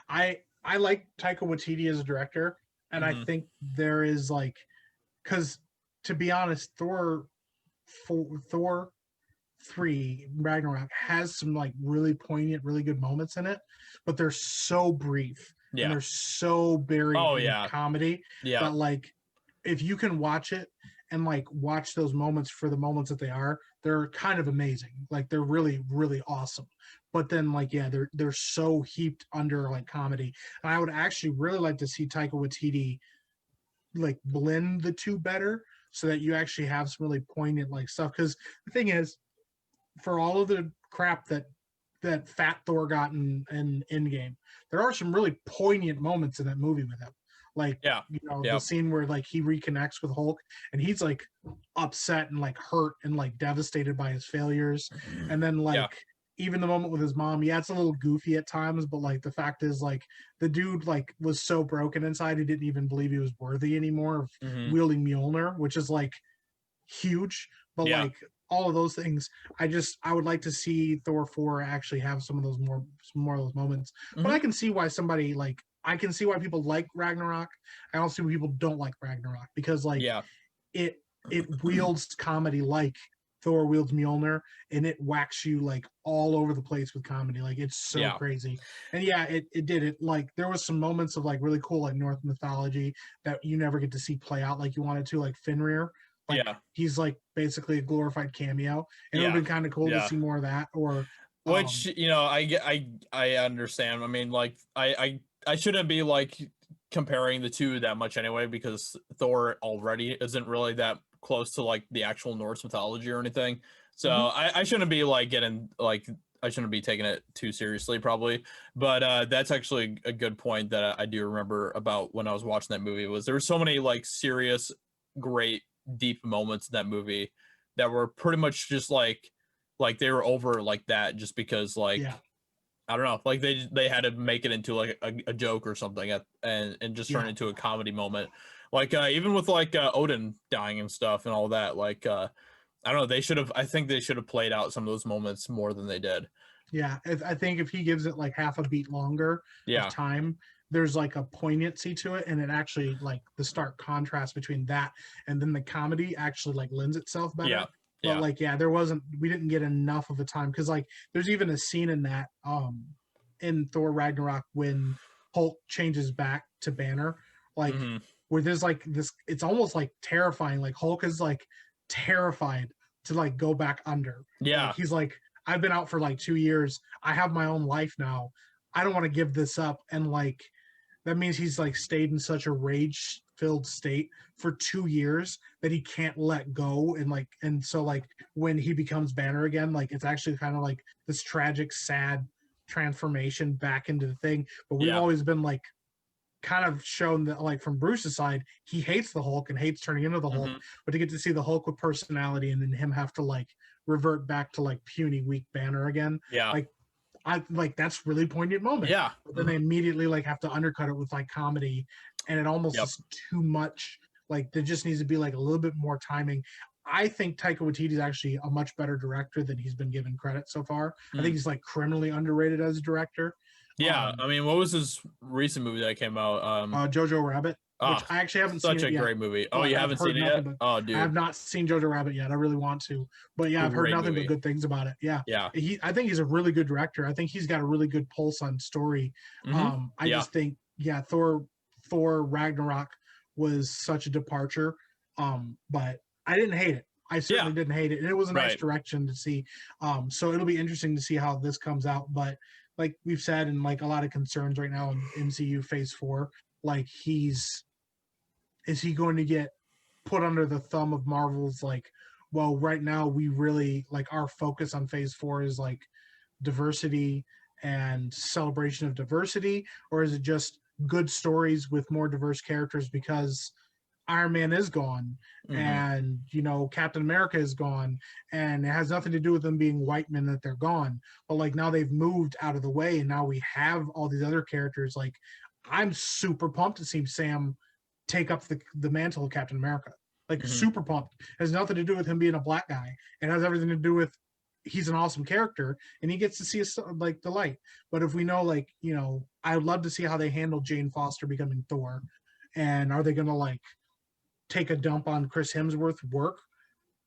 I like Taika Waititi as a director, and I think there is like, because to be honest, Thor 3 Ragnarok has some like really poignant, really good moments in it, but they're so brief and they're so buried in comedy that like if you can watch it and like watch those moments for the moments that they're kind of amazing. Like they're really, really awesome. But then like, they're so heaped under like comedy. And I would actually really like to see Taika Waititi like blend the two better so that you actually have some really poignant like stuff. Because the thing is, for all of the crap that Fat Thor got in Endgame, there are some really poignant moments in that movie with him. Like, the scene where like he reconnects with Hulk and he's like upset and like hurt and like devastated by his failures. And then like even the moment with his mom, it's a little goofy at times, but like the fact is like the dude like was so broken inside he didn't even believe he was worthy anymore of wielding Mjolnir, which is like huge. But like all of those things, I would like to see Thor 4 actually have some more of those moments. But I can see why people like Ragnarok. I don't see why people don't like Ragnarok, because like it wields comedy like Thor wields Mjolnir, and it whacks you like all over the place with comedy. Like it's so crazy. And it did it. Like there was some moments of like really cool like Norse mythology that you never get to see play out like you wanted to, like Fenrir. Like he's like basically a glorified cameo. And it would have been kind of cool to see more of that. Or which I understand. I mean, like I shouldn't be like comparing the two that much anyway, because Thor already isn't really that close to like the actual Norse mythology or anything. So I shouldn't be like getting like, I shouldn't be taking it too seriously probably. But that's actually a good point that I do remember about when I was watching that movie, was there were so many like serious, great, deep moments in that movie that were pretty much just like they were over like that just because like I don't know, like they had to make it into like a joke or something and just turn it into a comedy moment, Like even with like Odin dying and stuff and all that, like I don't know, I think they should have played out some of those moments more than they did. Yeah, I think if he gives it like half a beat longer of Yeah. time, there's like a poignancy to it, and it actually like the stark contrast between that and then the comedy actually like lends itself better. Yeah. But like, yeah, we didn't get enough of a time because like there's even a scene in that in Thor Ragnarok when Hulk changes back to Banner, like where there's like this, it's almost like terrifying. Like Hulk is like terrified to like go back under. Yeah. Like, he's like, I've been out for like 2 years. I have my own life now. I don't want to give this up. And like, that means he's like stayed in such a rage filled state for 2 years that he can't let go. And so like when he becomes Banner again, like it's actually kind of like this tragic, sad transformation back into the thing. But we've always been like kind of shown that like from Bruce's side, he hates the Hulk and hates turning into the Hulk, but to get to see the Hulk with personality and then him have to like revert back to like puny, weak Banner again. Yeah. Like I like that's really poignant moment. Yeah. But then they immediately like have to undercut it with like comedy, and it almost is too much. Like there just needs to be like a little bit more timing. I think Taika Waititi is actually a much better director than he's been given credit so far. I think he's like criminally underrated as a director. Yeah, I mean, what was his recent movie that came out? Jojo Rabbit, which I actually haven't seen. Such a great movie. Oh, you haven't seen it yet? Oh, dude, I have not seen Jojo Rabbit yet. I really want to, but yeah, I've heard nothing but good things about it. Yeah, I think he's a really good director. I think he's got a really good pulse on story. I just think, Thor Ragnarok was such a departure, but I didn't hate it. I certainly didn't hate it, and it was a nice direction to see. So it'll be interesting to see how this comes out, but. Like we've said, and like a lot of concerns right now in MCU Phase 4, like is he going to get put under the thumb of Marvel's like, well, right now we really like our focus on Phase 4 is like diversity and celebration of diversity, or is it just good stories with more diverse characters because Iron Man is gone and Captain America is gone, and it has nothing to do with them being white men that they're gone, but like now they've moved out of the way and now we have all these other characters. Like I'm super pumped to see Sam take up the mantle of Captain America, like super pumped. It has nothing to do with him being a black guy. It has everything to do with he's an awesome character and he gets to see like the light. But if we know, like, I would love to see how they handle Jane Foster becoming Thor, and are they gonna like take a dump on Chris Hemsworth's work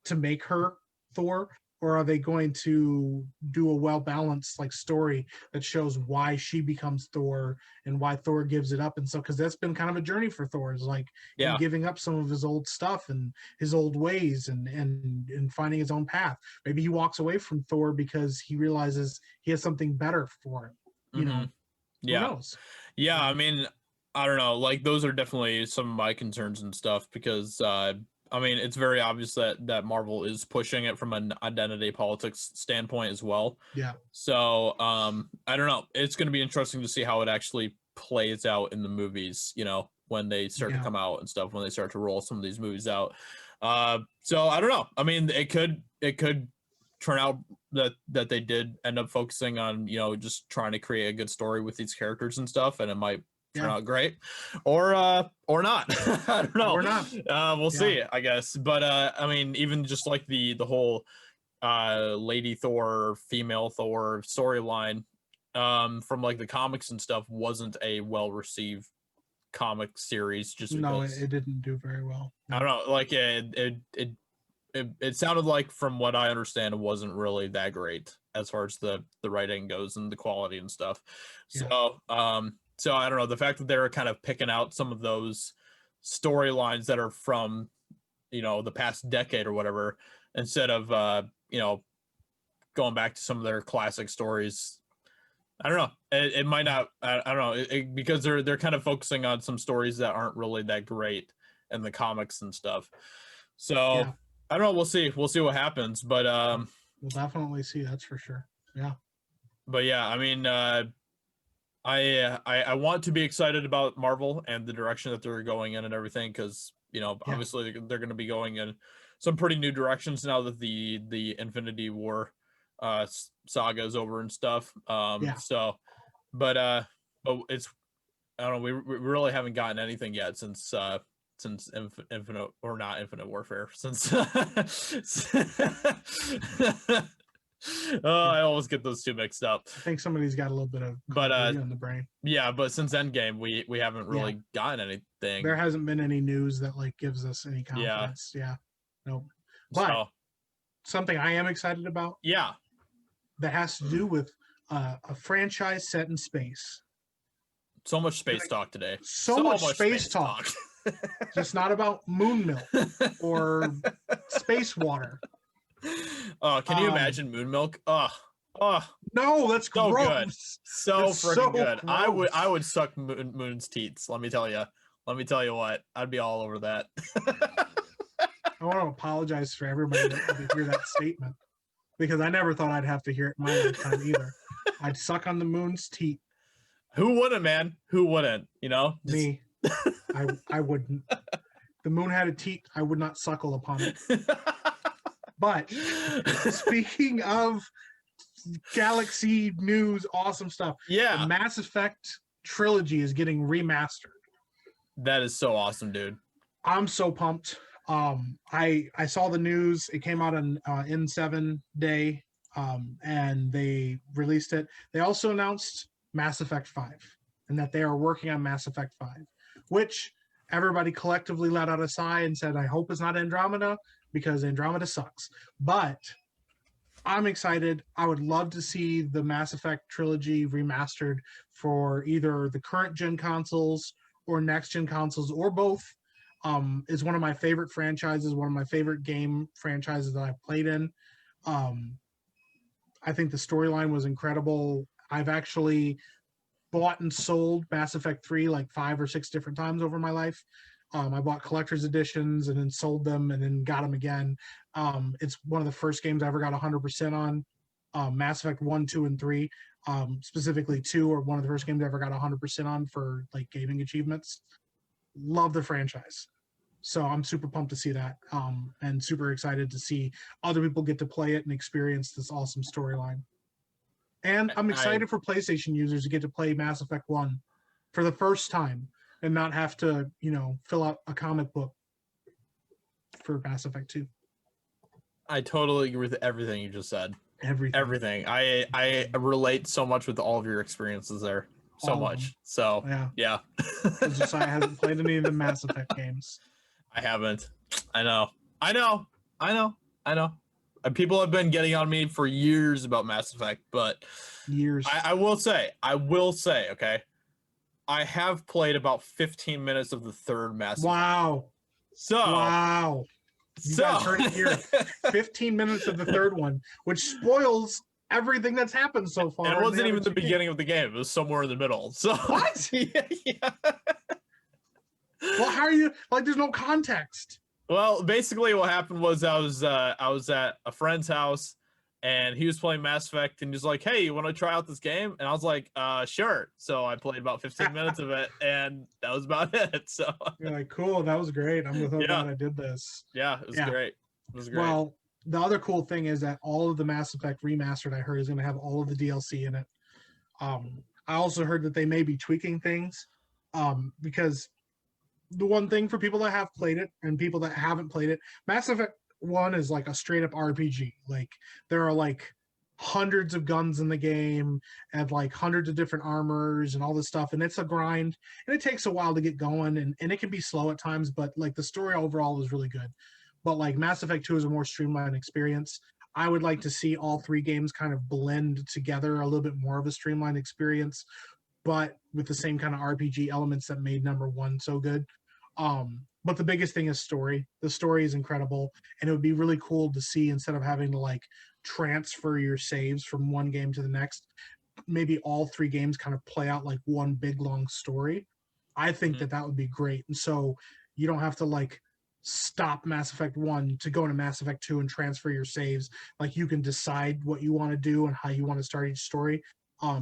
to make her Thor, or are they going to do a well-balanced like story that shows why she becomes Thor and why Thor gives it up? And so, because that's been kind of a journey for Thor, is like him giving up some of his old stuff and his old ways and finding his own path. Maybe he walks away from Thor because he realizes he has something better for him. Who knows? Yeah, I mean, I don't know. Like those are definitely some of my concerns and stuff because I mean, it's very obvious that Marvel is pushing it from an identity politics standpoint as well. Yeah. So I don't know. It's going to be interesting to see how it actually plays out in the movies. When they start to come out and stuff. When they start to roll some of these movies out. So I don't know. I mean, it could turn out that they did end up focusing on just trying to create a good story with these characters and stuff, and it might turn out great or not. I don't know. Or not. We'll see, I guess. But I mean, even just like the whole Lady Thor, female Thor storyline from like the comics and stuff wasn't a well received comic series. Just because, it didn't do very well. I don't know. Like it sounded like, from what I understand, it wasn't really that great as far as the writing goes and the quality and stuff. So I don't know, the fact that they're kind of picking out some of those storylines that are from, the past decade or whatever, instead of, going back to some of their classic stories. I don't know. It might not, I don't know, because they're kind of focusing on some stories that aren't really that great in the comics and stuff. So I don't know. We'll see what happens, but we'll definitely see. That's for sure. Yeah. But yeah, I mean, I want to be excited about Marvel and the direction that they're going in and everything, because obviously they're going to be going in some pretty new directions now that the Infinity War saga is over and stuff. So, but it's, I don't know, we really haven't gotten anything yet since since Infinite or not Infinite Warfare, since I always get those two mixed up. I think somebody's got a little bit of confusion in the brain. Yeah, but since Endgame, we haven't really gotten anything. There hasn't been any news that like gives us any confidence. Yeah. Nope. But something I am excited about. Yeah. That has to do with a franchise set in space. So much space talk today. So much space talk. Just not about moon milk or space water. Oh, can you imagine moon milk? Oh, no, that's so gross. Good. So freaking good. Gross. I would suck Moon's teats. Let me tell you what. I'd be all over that. I want to apologize for everybody that hear that statement, because I never thought I'd have to hear it in my lifetime either. I'd suck on the Moon's teat. Who wouldn't, man? Who wouldn't? You know, me. I wouldn't. The moon had a teat. I would not suckle upon it. But speaking of Galaxy news, awesome stuff. Yeah, the Mass Effect trilogy is getting remastered. That is so awesome, dude. I'm so pumped. I saw the news. It came out on N7 day, and they released it. They also announced Mass Effect 5, and that they are working on Mass Effect 5, which everybody collectively let out a sigh and said, I hope it's not Andromeda, because Andromeda sucks. But I'm excited. I would love to see the Mass Effect trilogy remastered for either the current gen consoles or next gen consoles, or both. Is one of my favorite franchises, one of my favorite game franchises that I've played in. I think the storyline was incredible. I've actually bought and sold Mass Effect 3 like 5 or 6 different times over my life. I bought collector's editions and then sold them and then got them again. It's one of the first games I ever got 100% on. Mass Effect 1, 2, and 3. Specifically 2 are one of the first games I ever got 100% on for like gaming achievements. Love the franchise. So I'm super pumped to see that, and super excited to see other people get to play it and experience this awesome storyline. And I'm excited for PlayStation users to get to play Mass Effect 1 for the first time and not have to, fill out a comic book for Mass Effect 2. I totally agree with everything you just said. Everything. I relate so much with all of your experiences there. So much. So yeah. Josiah hasn't played any of the Mass Effect games. I haven't. I know. And people have been getting on me for years about Mass Effect, but years. I will say, okay, I have played about 15 minutes of the third Mass Effect. Wow. You guys heard it here. 15 minutes of the third one, which spoils everything that's happened so far. And it wasn't even the beginning of the game. It was somewhere in the middle. So what? Yeah. Well, how are you? Like, there's no context. Well, basically what happened was I was at a friend's house and he was playing Mass Effect and he was like, hey, you want to try out this game? And I was like, sure. So I played about 15 minutes of it and that was about it. So you're like, cool, that was great. I'm so glad I did this. Yeah, it was great. It was great. Well, the other cool thing is that all of the Mass Effect remastered, I heard, is going to have all of the DLC in it. I also heard that they may be tweaking things, because the one thing for people that have played it and people that haven't played it, Mass Effect 1 is like a straight up RPG. Like, there are like hundreds of guns in the game and like hundreds of different armors and all this stuff, and it's a grind and it takes a while to get going, and it can be slow at times, but like the story overall is really good. But like Mass Effect 2 is a more streamlined experience. I would like to see all 3 games kind of blend together, a little bit more of a streamlined experience, but with the same kind of RPG elements that made number 1 so good. But the biggest thing is story. The story is incredible, and it would be really cool to see, instead of having to like transfer your saves from one game to the next, maybe all 3 games kind of play out like one big long story. I think that would be great. And so you don't have to like stop Mass Effect 1 to go into Mass Effect 2 and transfer your saves. Like, you can decide what you want to do and how you want to start each story.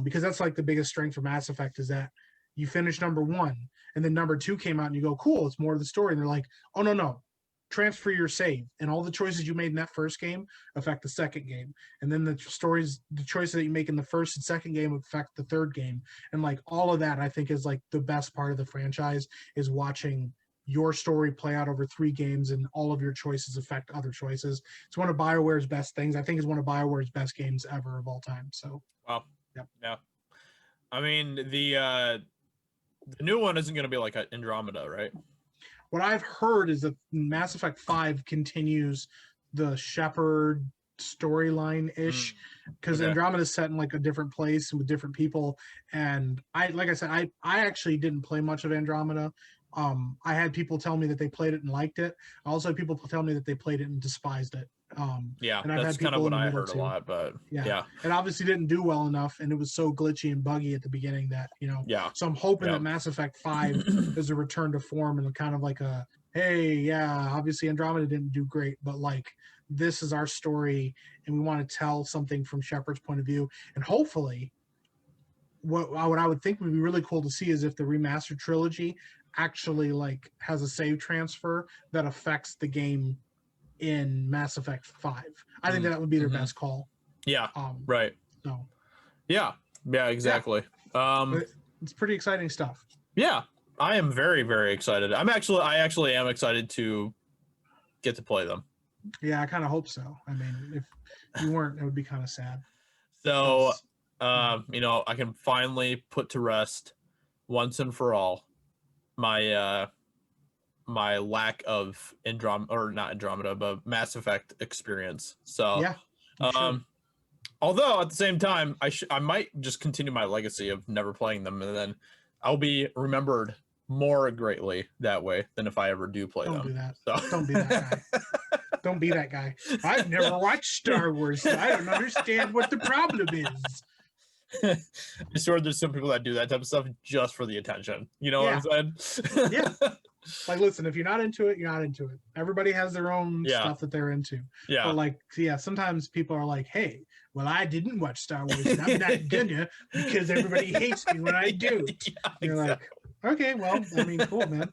Because that's like the biggest strength for Mass Effect, is that you finish number 1 and then number 2 came out and you go, cool, it's more of the story. And they're like, oh, no, transfer your save. And all the choices you made in that first game affect the second game. And then the choices that you make in the first and second game affect the third game. And like all of that, I think, is like the best part of the franchise, is watching your story play out over 3 games, and all of your choices affect other choices. It's one of BioWare's best things. I think it's one of BioWare's best games ever of all time. So, wow, yep. Yeah. I mean, the new one isn't going to be like Andromeda, right? What I've heard is that Mass Effect 5 continues the Shepard storyline ish, because Andromeda is set in like a different place with different people. And like I said, I actually didn't play much of Andromeda. I had people tell me that they played it and liked it. I also had people tell me that they played it and despised it. Yeah, and I've that's had kind of people what in the I middle heard too. a lot, but yeah, it obviously didn't do well enough, and it was so glitchy and buggy at the beginning that so I'm hoping that Mass Effect 5 is a return to form and kind of like a, hey, yeah, obviously Andromeda didn't do great, but like this is our story and we want to tell something from Shepard's point of view. And hopefully what I would think would be really cool to see is if the remastered trilogy actually like has a save transfer that affects the game in Mass Effect 5. I think that would be their best call. Yeah. Right. So. Yeah, exactly. It's pretty exciting stuff. Yeah, I am very, very excited. I actually am excited to get to play them. Yeah, I kind of hope so. I mean, if you weren't, it would be kind of sad. So, I can finally put to rest once and for all my my lack of Andromeda, but Mass Effect experience. So, yeah. Sure. Although at the same time, I might just continue my legacy of never playing them, and then I'll be remembered more greatly that way than if I ever do play them. Don't do that. So. Don't be that guy. Don't be that guy. I've never watched Star Wars, so I don't understand what the problem is. I'm sure there's some people that do that type of stuff just for the attention. You know what I'm saying? Yeah. Like, listen, if you're not into it, you're not into it. Everybody has their own stuff that they're into. Yeah. But like, sometimes people are like, hey, well, I didn't watch Star Wars, and I'm not gonna because everybody hates me when I do. Yeah, you're like, okay, well, I mean, cool, man.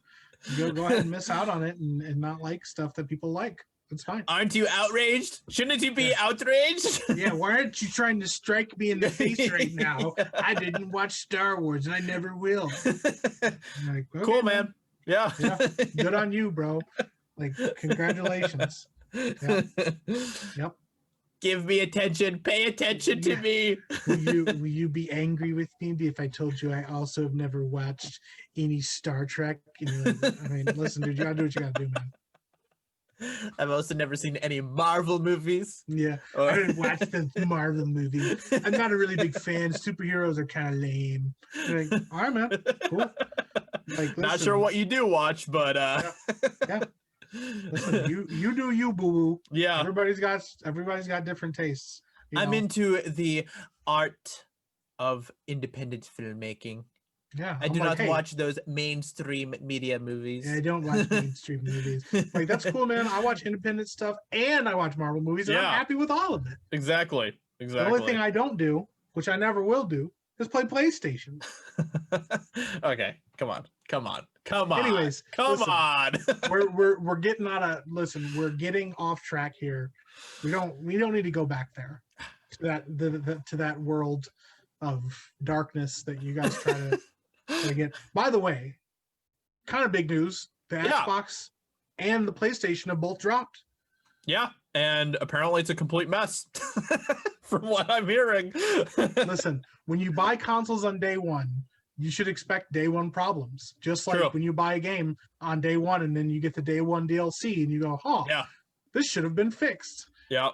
Go ahead and miss out on it and not like stuff that people like. It's fine. Aren't you outraged? Shouldn't you be outraged? Yeah, why aren't you trying to strike me in the face right now? I didn't watch Star Wars, and I never will. Like, okay, cool, man. Yeah. Good on you, bro. Like, congratulations. Yeah. Yep. Give me attention. Pay attention to me. Will you be angry with me if I told you I also have never watched any Star Trek? Like, I mean, listen, dude, you gotta do what you gotta do, man. I've also never seen any Marvel movies. Yeah, I didn't watch the Marvel movie. I'm not a really big fan. Superheroes are kind of lame. Like, all right, man, cool. Like, not sure what you do watch, but yeah. Listen, you do you, boo boo. Yeah, everybody's got different tastes. I'm into the art of independent filmmaking. Yeah, I do not watch those mainstream media movies. Yeah, I don't watch mainstream movies. Like, that's cool, man. I watch independent stuff and I watch Marvel movies, and I'm happy with all of it. Exactly. The only thing I don't do, which I never will do, is play PlayStation. Okay, come on. Anyways, come on. we're getting we're getting off track here. We don't need to go back there to that world of darkness that you guys try to get. By the way, kind of big news. The Xbox and the PlayStation have both dropped. Yeah, and apparently it's a complete mess from what I'm hearing. Listen, when you buy consoles on day one, you should expect day one problems. Just like when you buy a game on day one and then you get the day one DLC and you go, this should have been fixed. Yeah.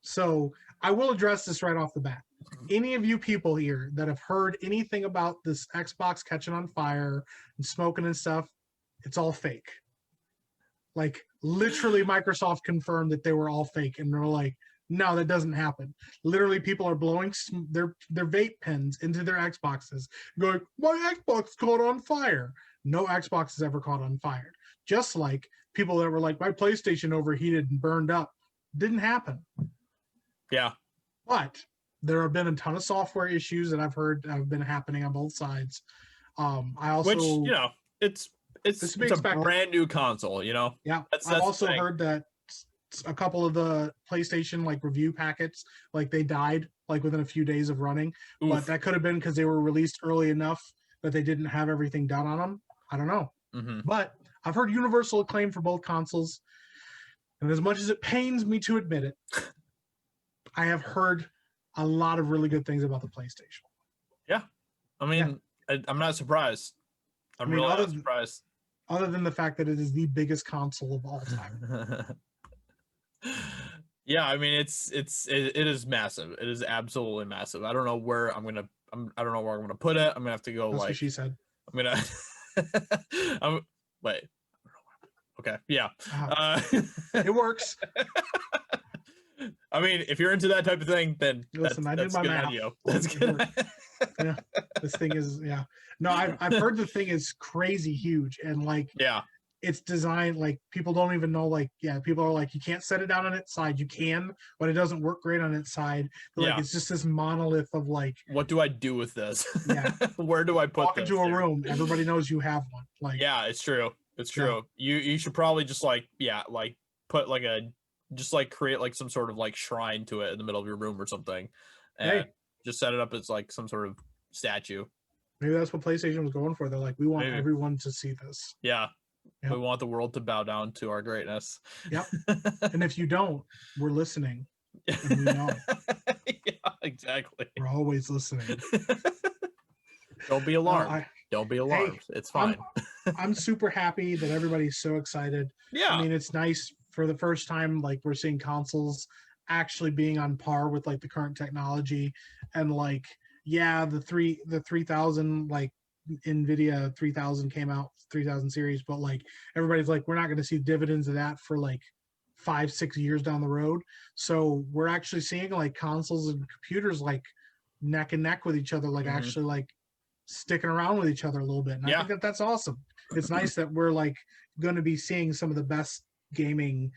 So I will address this right off the bat. Any of you people here that have heard anything about this Xbox catching on fire and smoking and stuff, it's all fake. Like, literally, Microsoft confirmed that they were all fake, and they're like, no, that doesn't happen. Literally, people are blowing their vape pens into their Xboxes, going, my Xbox caught on fire. No Xbox has ever caught on fire. Just like people that were like, my PlayStation overheated and burned up. Didn't happen. Yeah. But there have been a ton of software issues that I've heard have been happening on both sides. I also, it's a brand new console, Yeah. That's I've also heard that a couple of the PlayStation review packets, they died within a few days of running. Oof. But that could have been because they were released early enough that they didn't have everything done on them. I don't know. Mm-hmm. But I've heard universal acclaim for both consoles, and as much as it pains me to admit it, I have heard a lot of really good things about the PlayStation. Yeah, I mean, I'm not surprised. I'm really not surprised. Other than the fact that it is the biggest console of all time. Yeah, I mean, it is massive. It is absolutely massive. I don't know where I'm gonna put it. I'm gonna have to go. That's what she said. I'm gonna. Wait. Okay. Yeah. It works. I mean, if you're into that type of thing, then listen, that's good audio. That's good. Yeah, this thing is No, I've heard the thing is crazy huge, and it's designed like people don't even know. People are like, you can't set it down on its side. You can, but it doesn't work great on its side. It's just this monolith of what do I do with this? Yeah, where do I put walk this? into a room? Everybody knows you have one. Yeah, it's true. It's true. Yeah. You should probably just put create some sort of shrine to it in the middle of your room or something, and just set it up as some sort of statue. Maybe that's what PlayStation was going for. They're like, we want everyone to see this. Yeah. Yep. We want the world to bow down to our greatness. Yep. And if you don't, we're listening. And we know. Yeah, exactly. We're always listening. Don't be alarmed. Don't be alarmed. It's fine. I'm super happy that everybody's so excited. Yeah. I mean, it's nice for the first time, we're seeing consoles actually being on par with the current technology, and the 3000 NVIDIA 3000 came out, 3000 series, but everybody's we're not going to see dividends of that for 5-6 years down the road. So we're actually seeing consoles and computers neck and neck with each other, actually sticking around with each other a little bit. And I think that's awesome. It's nice that we're going to be seeing some of the best games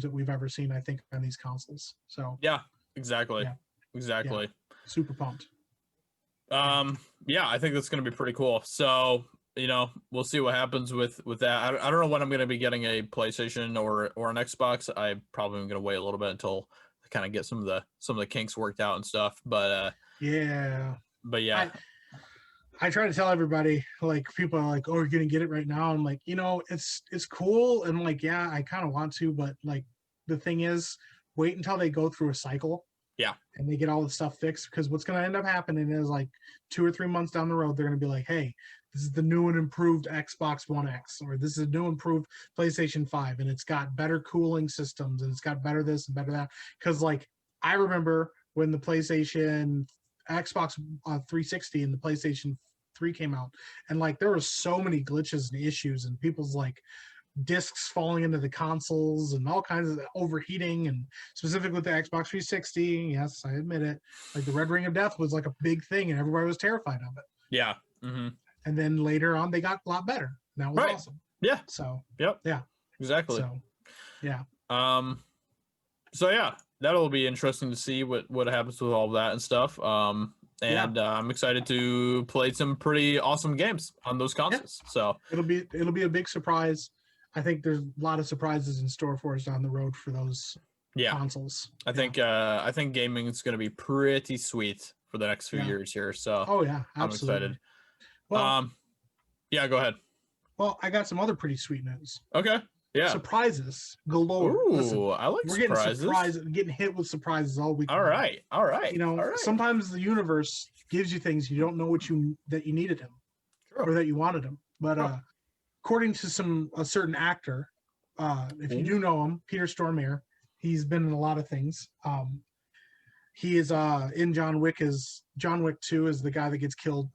that we've ever seen, I think, on these consoles. So yeah, exactly. Yeah. Super pumped. I think that's going to be pretty cool. So, we'll see what happens with that. I don't know when I'm going to be getting a PlayStation or an Xbox. I probably am going to wait a little bit until I kind of get some of the kinks worked out and stuff. But yeah. I try to tell everybody, people are like, oh, you're going to get it right now. I'm like, it's cool. And I kind of want to, but the thing is, wait until they go through a cycle. Yeah. And they get all the stuff fixed, because what's going to end up happening is 2 or 3 months down the road, they're going to be like, hey, this is the new and improved Xbox One X, or this is a new improved PlayStation 5, and it's got better cooling systems, and it's got better this and better that. Because I remember when the PlayStation Xbox 360 and the PlayStation 3 came out, and there were so many glitches and issues, and people's discs falling into the consoles and all kinds of overheating, and specifically with the Xbox 360, yes, I admit it, the red ring of death was a big thing, and everybody was terrified of it. Yeah. Mm-hmm. And then later on, they got a lot better. That was awesome. Yeah. So. Yep. Yeah. Exactly. So. Yeah. So yeah, that'll be interesting to see what happens with all of that and stuff. I'm excited to play some pretty awesome games on those consoles. Yeah. So it'll be a big surprise. I think there's a lot of surprises in store for us down the road for those consoles. I think gaming is going to be pretty sweet for the next few years here. So absolutely. I'm excited. Well, go ahead. Well, I got some other pretty sweet news. Okay. Yeah. Surprises galore. Ooh, listen, I like surprises. We're getting hit with surprises all week. All right. Sometimes the universe gives you things you don't know that you needed him, or that you wanted him. But according to a certain actor, if you do know him, Peter Stormare, he's been in a lot of things. He is in John Wick 2 is the guy that gets killed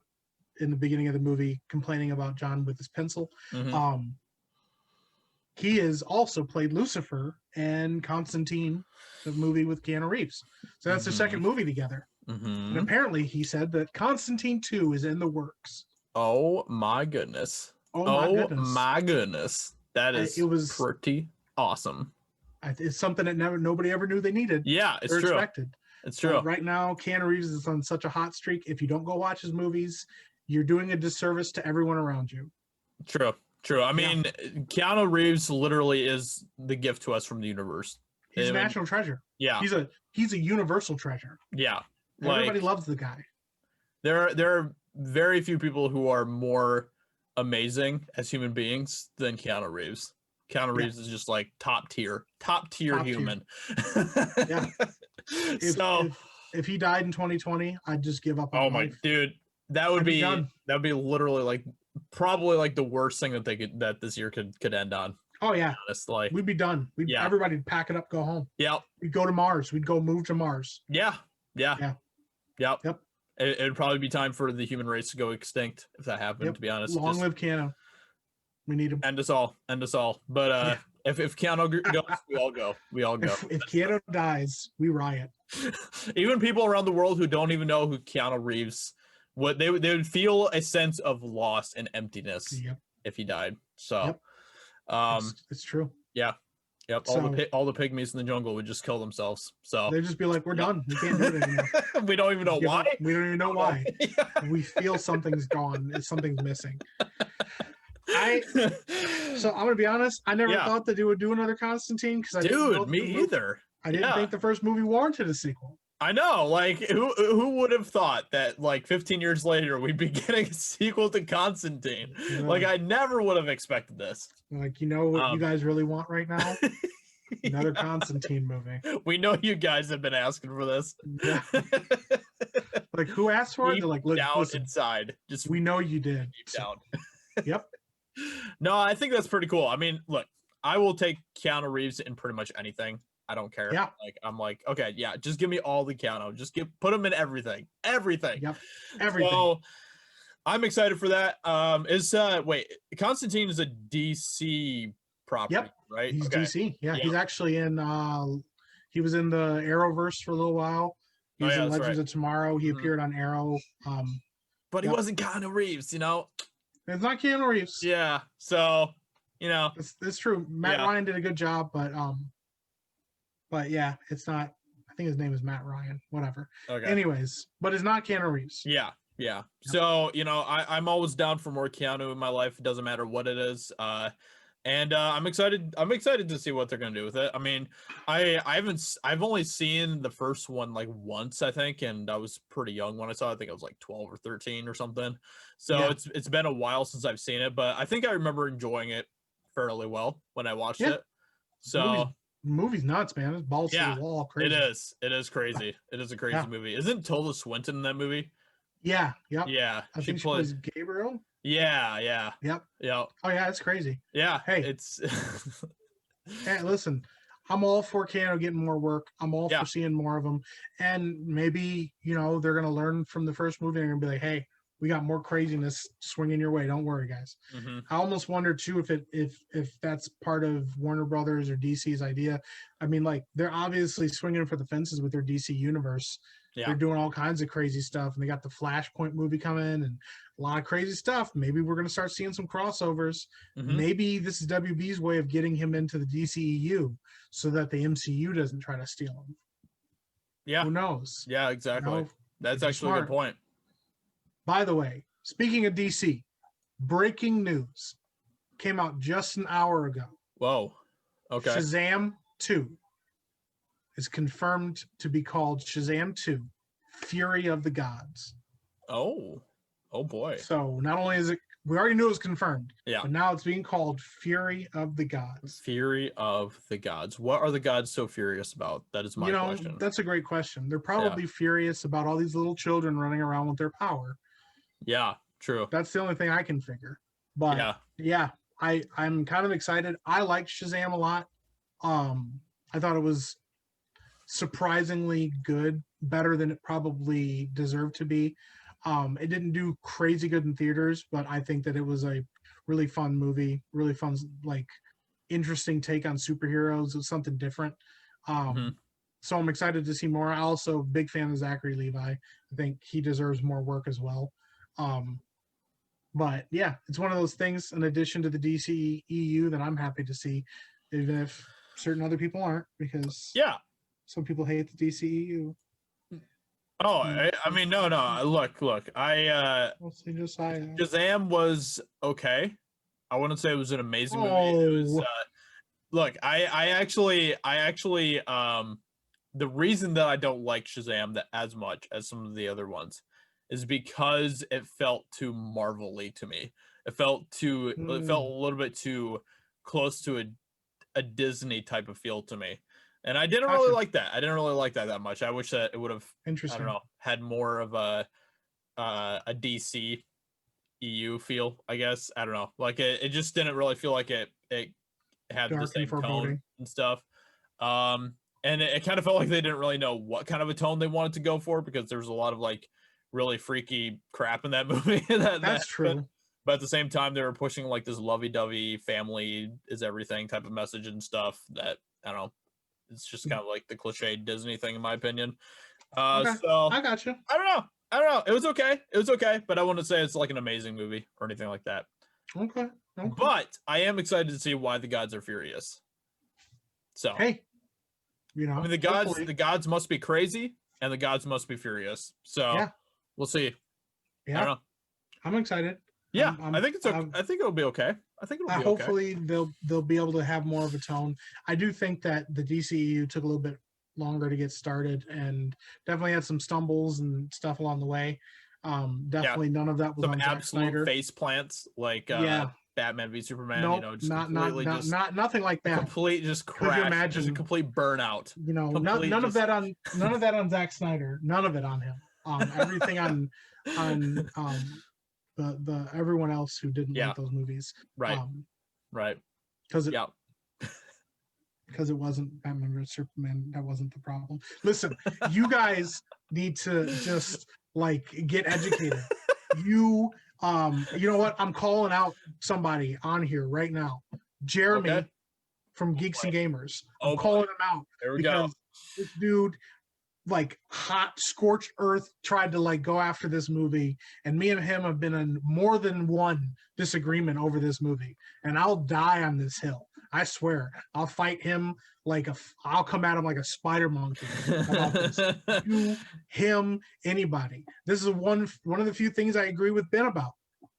in the beginning of the movie, complaining about John with his pencil. Mm-hmm. He has also played Lucifer and Constantine, the movie with Keanu Reeves. So that's their second movie together. Mm-hmm. And apparently he said that Constantine 2 is in the works. Oh my goodness. My goodness. That is pretty awesome. It's something that nobody ever knew they needed. Yeah, it's true. Expected. It's true. Right now, Keanu Reeves is on such a hot streak. If you don't go watch his movies, you're doing a disservice to everyone around you. True. I mean, Keanu Reeves literally is the gift to us from the universe. He's a national treasure. Yeah. He's a universal treasure. Yeah. Everybody loves the guy. There are very few people who are more amazing as human beings than Keanu Reeves. Keanu Reeves is just like top tier human. Yeah. So if he died in 2020, I'd just give up on oh my life. dude, that would be done. that'd be literally like probably like the worst thing that this year could end on. Oh yeah, honest, like we'd be done. Everybody'd pack it up, go home. Yep. We'd go to Mars. We'd go move to Mars. Yeah. Yep. It'd probably be time for the human race to go extinct if that happened. To be honest, long live Keanu. We need him. End us all. But if Keanu goes, we all go. If Keanu dies, we riot. Even people around the world who don't even know who Keanu Reeves, they would feel a sense of loss and emptiness if he died. So, it's true. Yeah. Yep. So, all the pygmies in the jungle would just kill themselves. So they'd just be like, "We're done. We can't do it anymore." We don't even know why. We don't even know why. We feel something's gone. Something's missing. So I'm gonna be honest. I never thought that they would do another Constantine because either. I didn't think the first movie warranted a sequel. I know, like who would have thought that like 15 years later we'd be getting a sequel to Constantine? Yeah. Like I never would have expected this. Like, you know what you guys really want right now? Another Constantine movie. We know you guys have been asking for this. Yeah. Like who asked for it? They're like, look, down inside. Just we know you did. Deep down. Yep. No, I think that's pretty cool. I mean, look, I will take Keanu Reeves in pretty much anything. I don't care. Yeah. Like I'm like, okay, yeah, just give me all the Keanu. Just put him in everything. Everything. Yep. Everything. So I'm excited for that. Constantine is a DC property, right? He's DC. Yeah. He's actually in he was in the Arrowverse for a little while. He was in Legends of Tomorrow. He appeared on Arrow. But he wasn't Keanu Reeves, you know. It's not Keanu Reeves. Yeah. So, you know. It's true. Matt Ryan did a good job, but yeah, it's not. I think his name is Matt Ryan. Whatever. Okay. Anyways, but it's not Keanu Reeves. Yeah. Yeah. So, you know, I'm always down for more Keanu in my life. It doesn't matter what it is. And I'm excited to see what they're gonna do with it. I mean, I've only seen the first one like once, I think, and I was pretty young when I saw it. I think I was like 12 or 13 or something. So it's been a while since I've seen it, but I think I remember enjoying it fairly well when I watched it. So movie's nuts, man. It's balls to the wall. Crazy. It is crazy. It is a crazy movie. Isn't Tilda Swinton in that movie? Yeah. Yep. Yeah. I think she plays Gabriel. Yeah. Yep. Oh yeah, it's crazy. Yeah. Hey, it's hey, listen, I'm all for Keanu getting more work. I'm all for seeing more of them. And maybe, you know, they're gonna learn from the first movie and they're gonna be like, hey, we got more craziness swinging your way. Don't worry, guys. Mm-hmm. I almost wonder too if that's part of Warner Brothers or DC's idea. I mean, like they're obviously swinging for the fences with their DC universe. Yeah. They're doing all kinds of crazy stuff, and they got the Flashpoint movie coming and a lot of crazy stuff. Maybe we're going to start seeing some crossovers. Mm-hmm. Maybe this is WB's way of getting him into the DCEU so that the MCU doesn't try to steal him. Yeah. Who knows? Yeah, exactly. You know, that's actually a good point. By the way, speaking of DC, breaking news came out just an hour ago. Whoa. Okay. Shazam 2 is confirmed to be called Shazam 2, Fury of the Gods. Oh boy. So not only is it, we already knew it was confirmed, yeah, but now it's being called Fury of the Gods. Fury of the Gods. What are the gods so furious about? That is my question. That's a great question. They're probably furious about all these little children running around with their power. Yeah, true. That's the only thing I can figure. But I'm kind of excited. I liked Shazam a lot. I thought it was surprisingly good, better than it probably deserved to be. It didn't do crazy good in theaters, but I think that it was a really fun movie, really fun, like interesting take on superheroes. It was something different. So I'm excited to see more. I also big fan of Zachary Levi. I think he deserves more work as well. But yeah, it's one of those things in addition to the DC EU that I'm happy to see, even if certain other people aren't, because some people hate the DCEU. Oh, I mean, no. Look. Josiah. Shazam was okay. I wouldn't say it was an amazing movie. It was. Look, I actually, the reason that I don't like Shazam as much as some of the other ones is because it felt too Marvel-y to me. It felt a little bit too close to a Disney type of feel to me. And I didn't really like that. I didn't really like that much. I wish that it would have, I don't know, had more of a DC EU feel, I guess. I don't know. Like it just didn't really feel like it had the same tone and stuff. And it kind of felt like they didn't really know what kind of a tone they wanted to go for, because there's a lot of like really freaky crap in that movie. That's true. But at the same time, they were pushing like this lovey-dovey family is everything type of message and stuff that, I don't know, it's just kind of like the cliche Disney thing in my opinion. Okay. So I got you. I don't know. It was okay, but I wouldn't say it's like an amazing movie or anything like that. Okay. But I am excited to see why the gods are furious. So hey, you know, I mean, the gods must be crazy and the gods must be furious. So we'll see. Yeah, I don't know. I'm excited. Yeah, I think it's okay. I think it'll be okay. Hopefully they'll be able to have more of a tone. I do think that the DCEU took a little bit longer to get started and definitely had some stumbles and stuff along the way. Definitely none of that was some on Zack Snyder. Absolute face plants like Batman v Superman. Nope, you know, just nothing like that. Complete just crash. Could you imagine? Just a complete burnout. You know, none of that on Zack Snyder. None of it on him. Everything on the everyone else who didn't like those movies. Right. Right. Because it wasn't Batman vs Superman. That wasn't the problem. Listen, you guys need to just like get educated. You know what? I'm calling out somebody on here right now. Jeremy from Geeks and Gamers. I'm calling him out. There we go. This dude, like hot scorched earth, tried to like go after this movie, and me and him have been in more than one disagreement over this movie, and I'll die on this hill. I swear. I'll fight him I'll come at him like a spider monkey about this. You, him, anybody. This is one of the few things I agree with Ben about.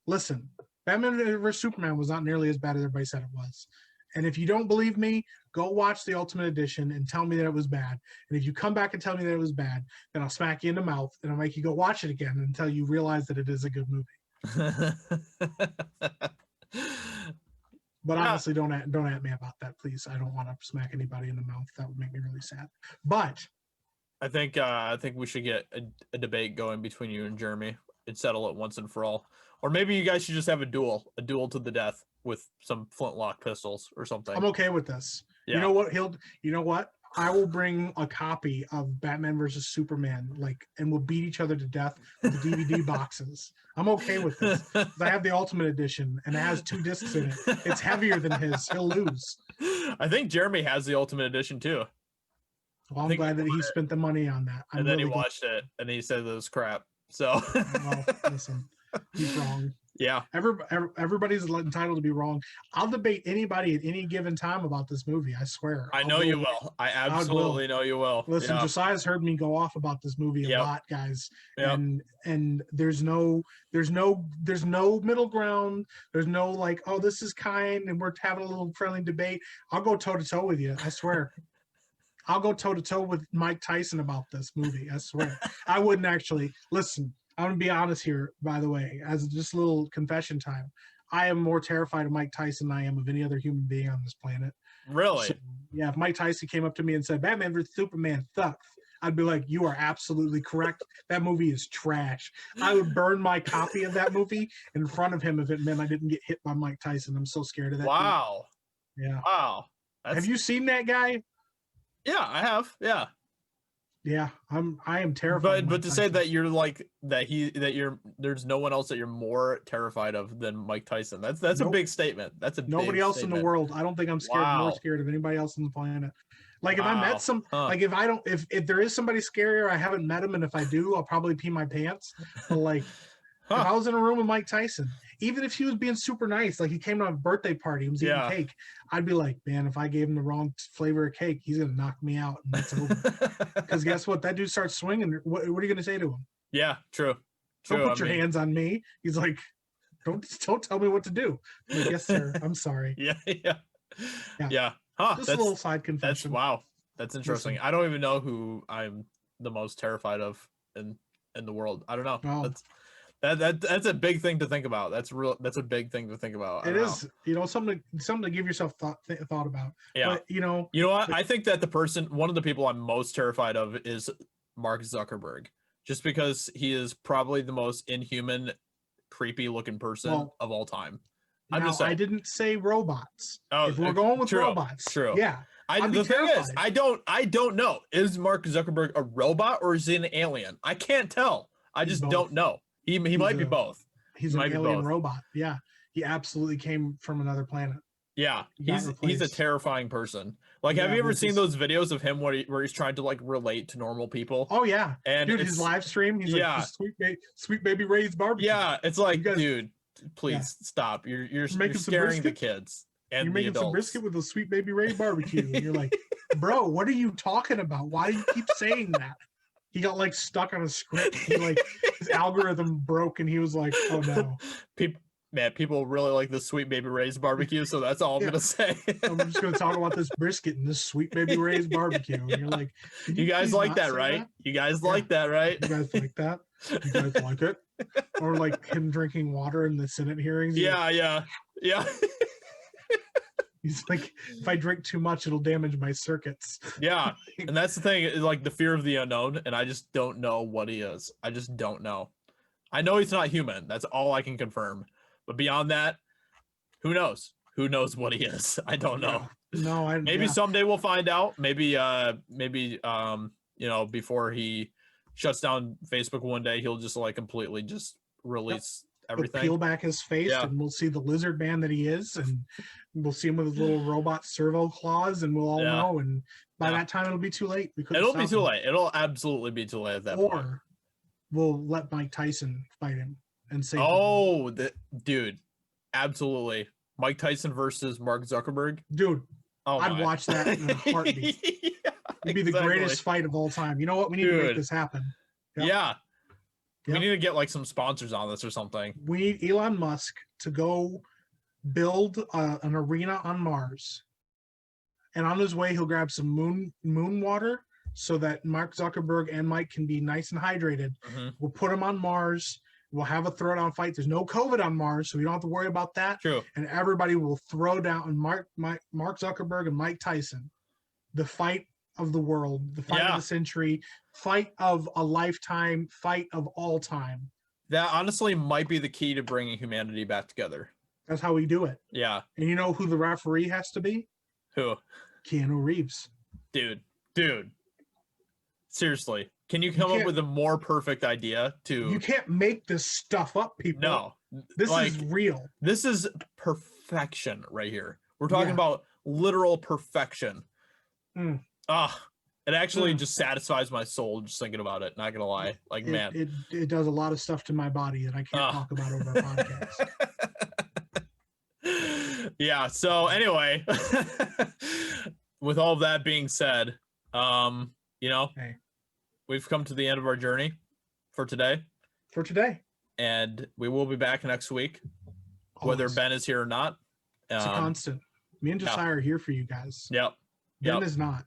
Listen, Batman vs Superman was not nearly as bad as everybody said it was. And if you don't believe me, go watch the Ultimate Edition and tell me that it was bad. And if you come back and tell me that it was bad, then I'll smack you in the mouth and I'll make you go watch it again until you realize that it is a good movie. But honestly, don't at me about that, please. I don't want to smack anybody in the mouth. That would make me really sad. But I think we should get a debate going between you and Jeremy and settle it once and for all. Or maybe you guys should just have a duel to the death with some flintlock pistols or something. I'm okay with this. Yeah. You know what? I will bring a copy of Batman versus Superman, and we'll beat each other to death with the DVD boxes. I'm okay with this. I have the Ultimate Edition, and it has 2 discs in it. It's heavier than his. He'll lose. I think Jeremy has the Ultimate Edition too. Well, I'm glad that he spent the money on that. And then he watched it, and he said it was crap. So, well, listen, he's wrong. Yeah. Everybody's entitled to be wrong. I'll debate anybody at any given time about this movie. I swear. I know you will. I absolutely know you will. Listen, Josiah's heard me go off about this movie a lot, guys. Yep. And there's no middle ground. There's no oh, this is kind and we're having a little friendly debate. I'll go toe to toe with you. I swear. I'll go toe to toe with Mike Tyson about this movie. I swear. I wouldn't actually. Listen, I'm going to be honest here, by the way, as just a little confession time. I am more terrified of Mike Tyson than I am of any other human being on this planet. Really? So, yeah, if Mike Tyson came up to me and said, Batman vs. Superman sucks, I'd be like, you are absolutely correct. That movie is trash. I would burn my copy of that movie in front of him if it meant I didn't get hit by Mike Tyson. I'm so scared of that. Wow. Dude. Yeah. Wow. Have you seen that guy? Yeah, I have. Yeah. Yeah, I am terrified. But to say that you're there's no one else that you're more terrified of than Mike Tyson. That's a big statement. That's a nobody big else statement. in the world. I don't think I'm more scared of anybody else on the planet. If I met if there is somebody scarier, I haven't met him, and if I do, I'll probably pee my pants. But if I was in a room with Mike Tyson, even if he was being super nice, he came to a birthday party, he was eating cake, I'd be like, man, if I gave him the wrong flavor of cake, he's gonna knock me out, and that's over. Because guess what? That dude starts swinging. What are you gonna say to him? Yeah, true. Don't put your hands on me. He's like, don't tell me what to do. I'm like, yes, sir. I'm sorry. Yeah. Huh, just a little side confession. Wow. That's interesting. Listen. I don't even know who I'm the most terrified of in the world. I don't know. That's a big thing to think about. That's a big thing to think about. It is, something to give yourself thought about. Yeah. But, you know what? I think that one of the people I'm most terrified of is Mark Zuckerberg, just because he is probably the most inhuman, creepy looking person of all time. I didn't say robots. Oh, if we're going with robots, true. Yeah. The thing is, I don't know. Is Mark Zuckerberg a robot or is he an alien? I can't tell. I just don't know. He might be both. He's an alien robot. Yeah. He absolutely came from another planet. Yeah. He's a terrifying person. Like, have you ever seen those videos of him where he's trying to like relate to normal people? Oh yeah. And dude, his live stream, he's like, sweet baby Ray's barbecue. Yeah, it's like, dude, please stop. You're scaring the kids. And you're making some brisket with a Sweet Baby Ray barbecue. And you're like, bro, what are you talking about? Why do you keep saying that? He got like stuck on a script. His algorithm broke and he was like, oh no. People really like the Sweet Baby Ray's barbecue, so that's all I'm gonna say. I'm just gonna talk about this brisket and this Sweet Baby Ray's barbecue. And you're like, you guys like that, right? You guys like that, right? You guys like that? You guys like it? Or like him drinking water in the Senate hearings. Yeah. He's like, if I drink too much, it'll damage my circuits. Yeah, and that's the thing, is like the fear of the unknown, and I just don't know what he is. I just don't know. I know he's not human. That's all I can confirm. But beyond that, who knows? Who knows what he is? I don't know. No, maybe someday we'll find out. Maybe before he shuts down Facebook one day, he'll just like completely just release everything. He'll peel back his face and we'll see the lizard man that he is, and we'll see him with his little robot servo claws, and we'll all know. And by that time, it'll be too late. It'll be too late. It'll absolutely be too late at that point. Or we'll let Mike Tyson fight him and save him. Dude, absolutely. Mike Tyson versus Mark Zuckerberg. Dude, I'd watch that in a heartbeat. It'd be the greatest fight of all time. You know what? We need to make this happen. Yep. Yeah. We need to get like some sponsors on this or something. We need Elon Musk to go build an arena on Mars. And on his way, he'll grab some moon water so that Mark Zuckerberg and Mike can be nice and hydrated. Mm-hmm. We'll put them on Mars. We'll have a throwdown fight. There's no COVID on Mars, so we don't have to worry about that. True. And everybody will throw down. And Mark Zuckerberg and Mike Tyson, the fight of the world, the fight of the century, fight of a lifetime, fight of all time. That honestly might be the key to bringing humanity back together. That's how we do it. Yeah. And you know who the referee has to be? Who? Keanu Reeves. Dude. Seriously. Can you come up with a more perfect idea You can't make this stuff up, people. No. This is real. This is perfection right here. We're talking about literal perfection. It actually just satisfies my soul just thinking about it. Not gonna lie. Like, it does a lot of stuff to my body that I can't talk about over a podcast. Yeah. So anyway, with all of that being said, we've come to the end of our journey for today. And we will be back next week, whether Ben is here or not. It's a constant. Me and Josiah are here for you guys. Yep. Ben is not.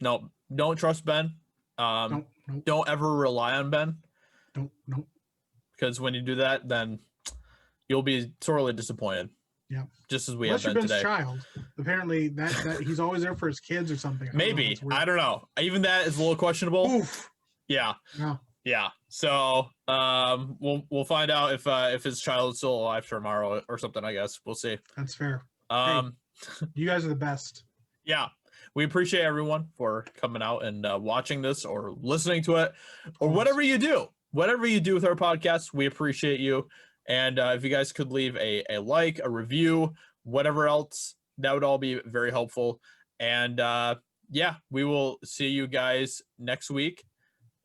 No, don't trust Ben. Nope. Don't ever rely on Ben. Nope. Because when you do that, then you'll be sorely disappointed. Yeah. Just as we Unless have been Ben's today. Child. Apparently that he's always there for his kids or something. Maybe. I don't know. Even that is a little questionable. Oof. Yeah. No. Yeah. So we'll find out if his child is still alive tomorrow or something, I guess. We'll see. That's fair. You guys are the best. Yeah. We appreciate everyone for coming out and watching this or listening to it or whatever you do. Whatever you do with our podcast, we appreciate you. And if you guys could leave a like, a review, whatever else, that would all be very helpful. And we will see you guys next week.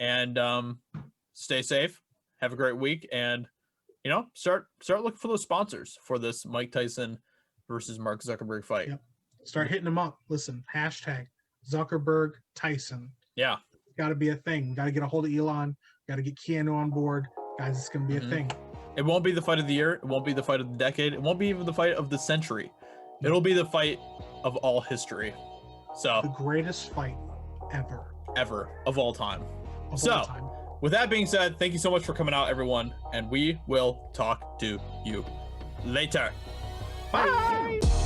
And stay safe. Have a great week. And, start looking for those sponsors for this Mike Tyson versus Mark Zuckerberg fight. Yep. Start hitting them up. Listen, hashtag Zuckerberg Tyson. Yeah. Got to be a thing. Got to get a hold of Elon. Got to get Keanu on board. Guys, it's going to be a thing. It won't be the fight of the year. It won't be the fight of the decade. It won't be even the fight of the century. It'll be the fight of all history. So the greatest fight ever. Of all time. with that being said, thank you so much for coming out, everyone, and we will talk to you later. Bye.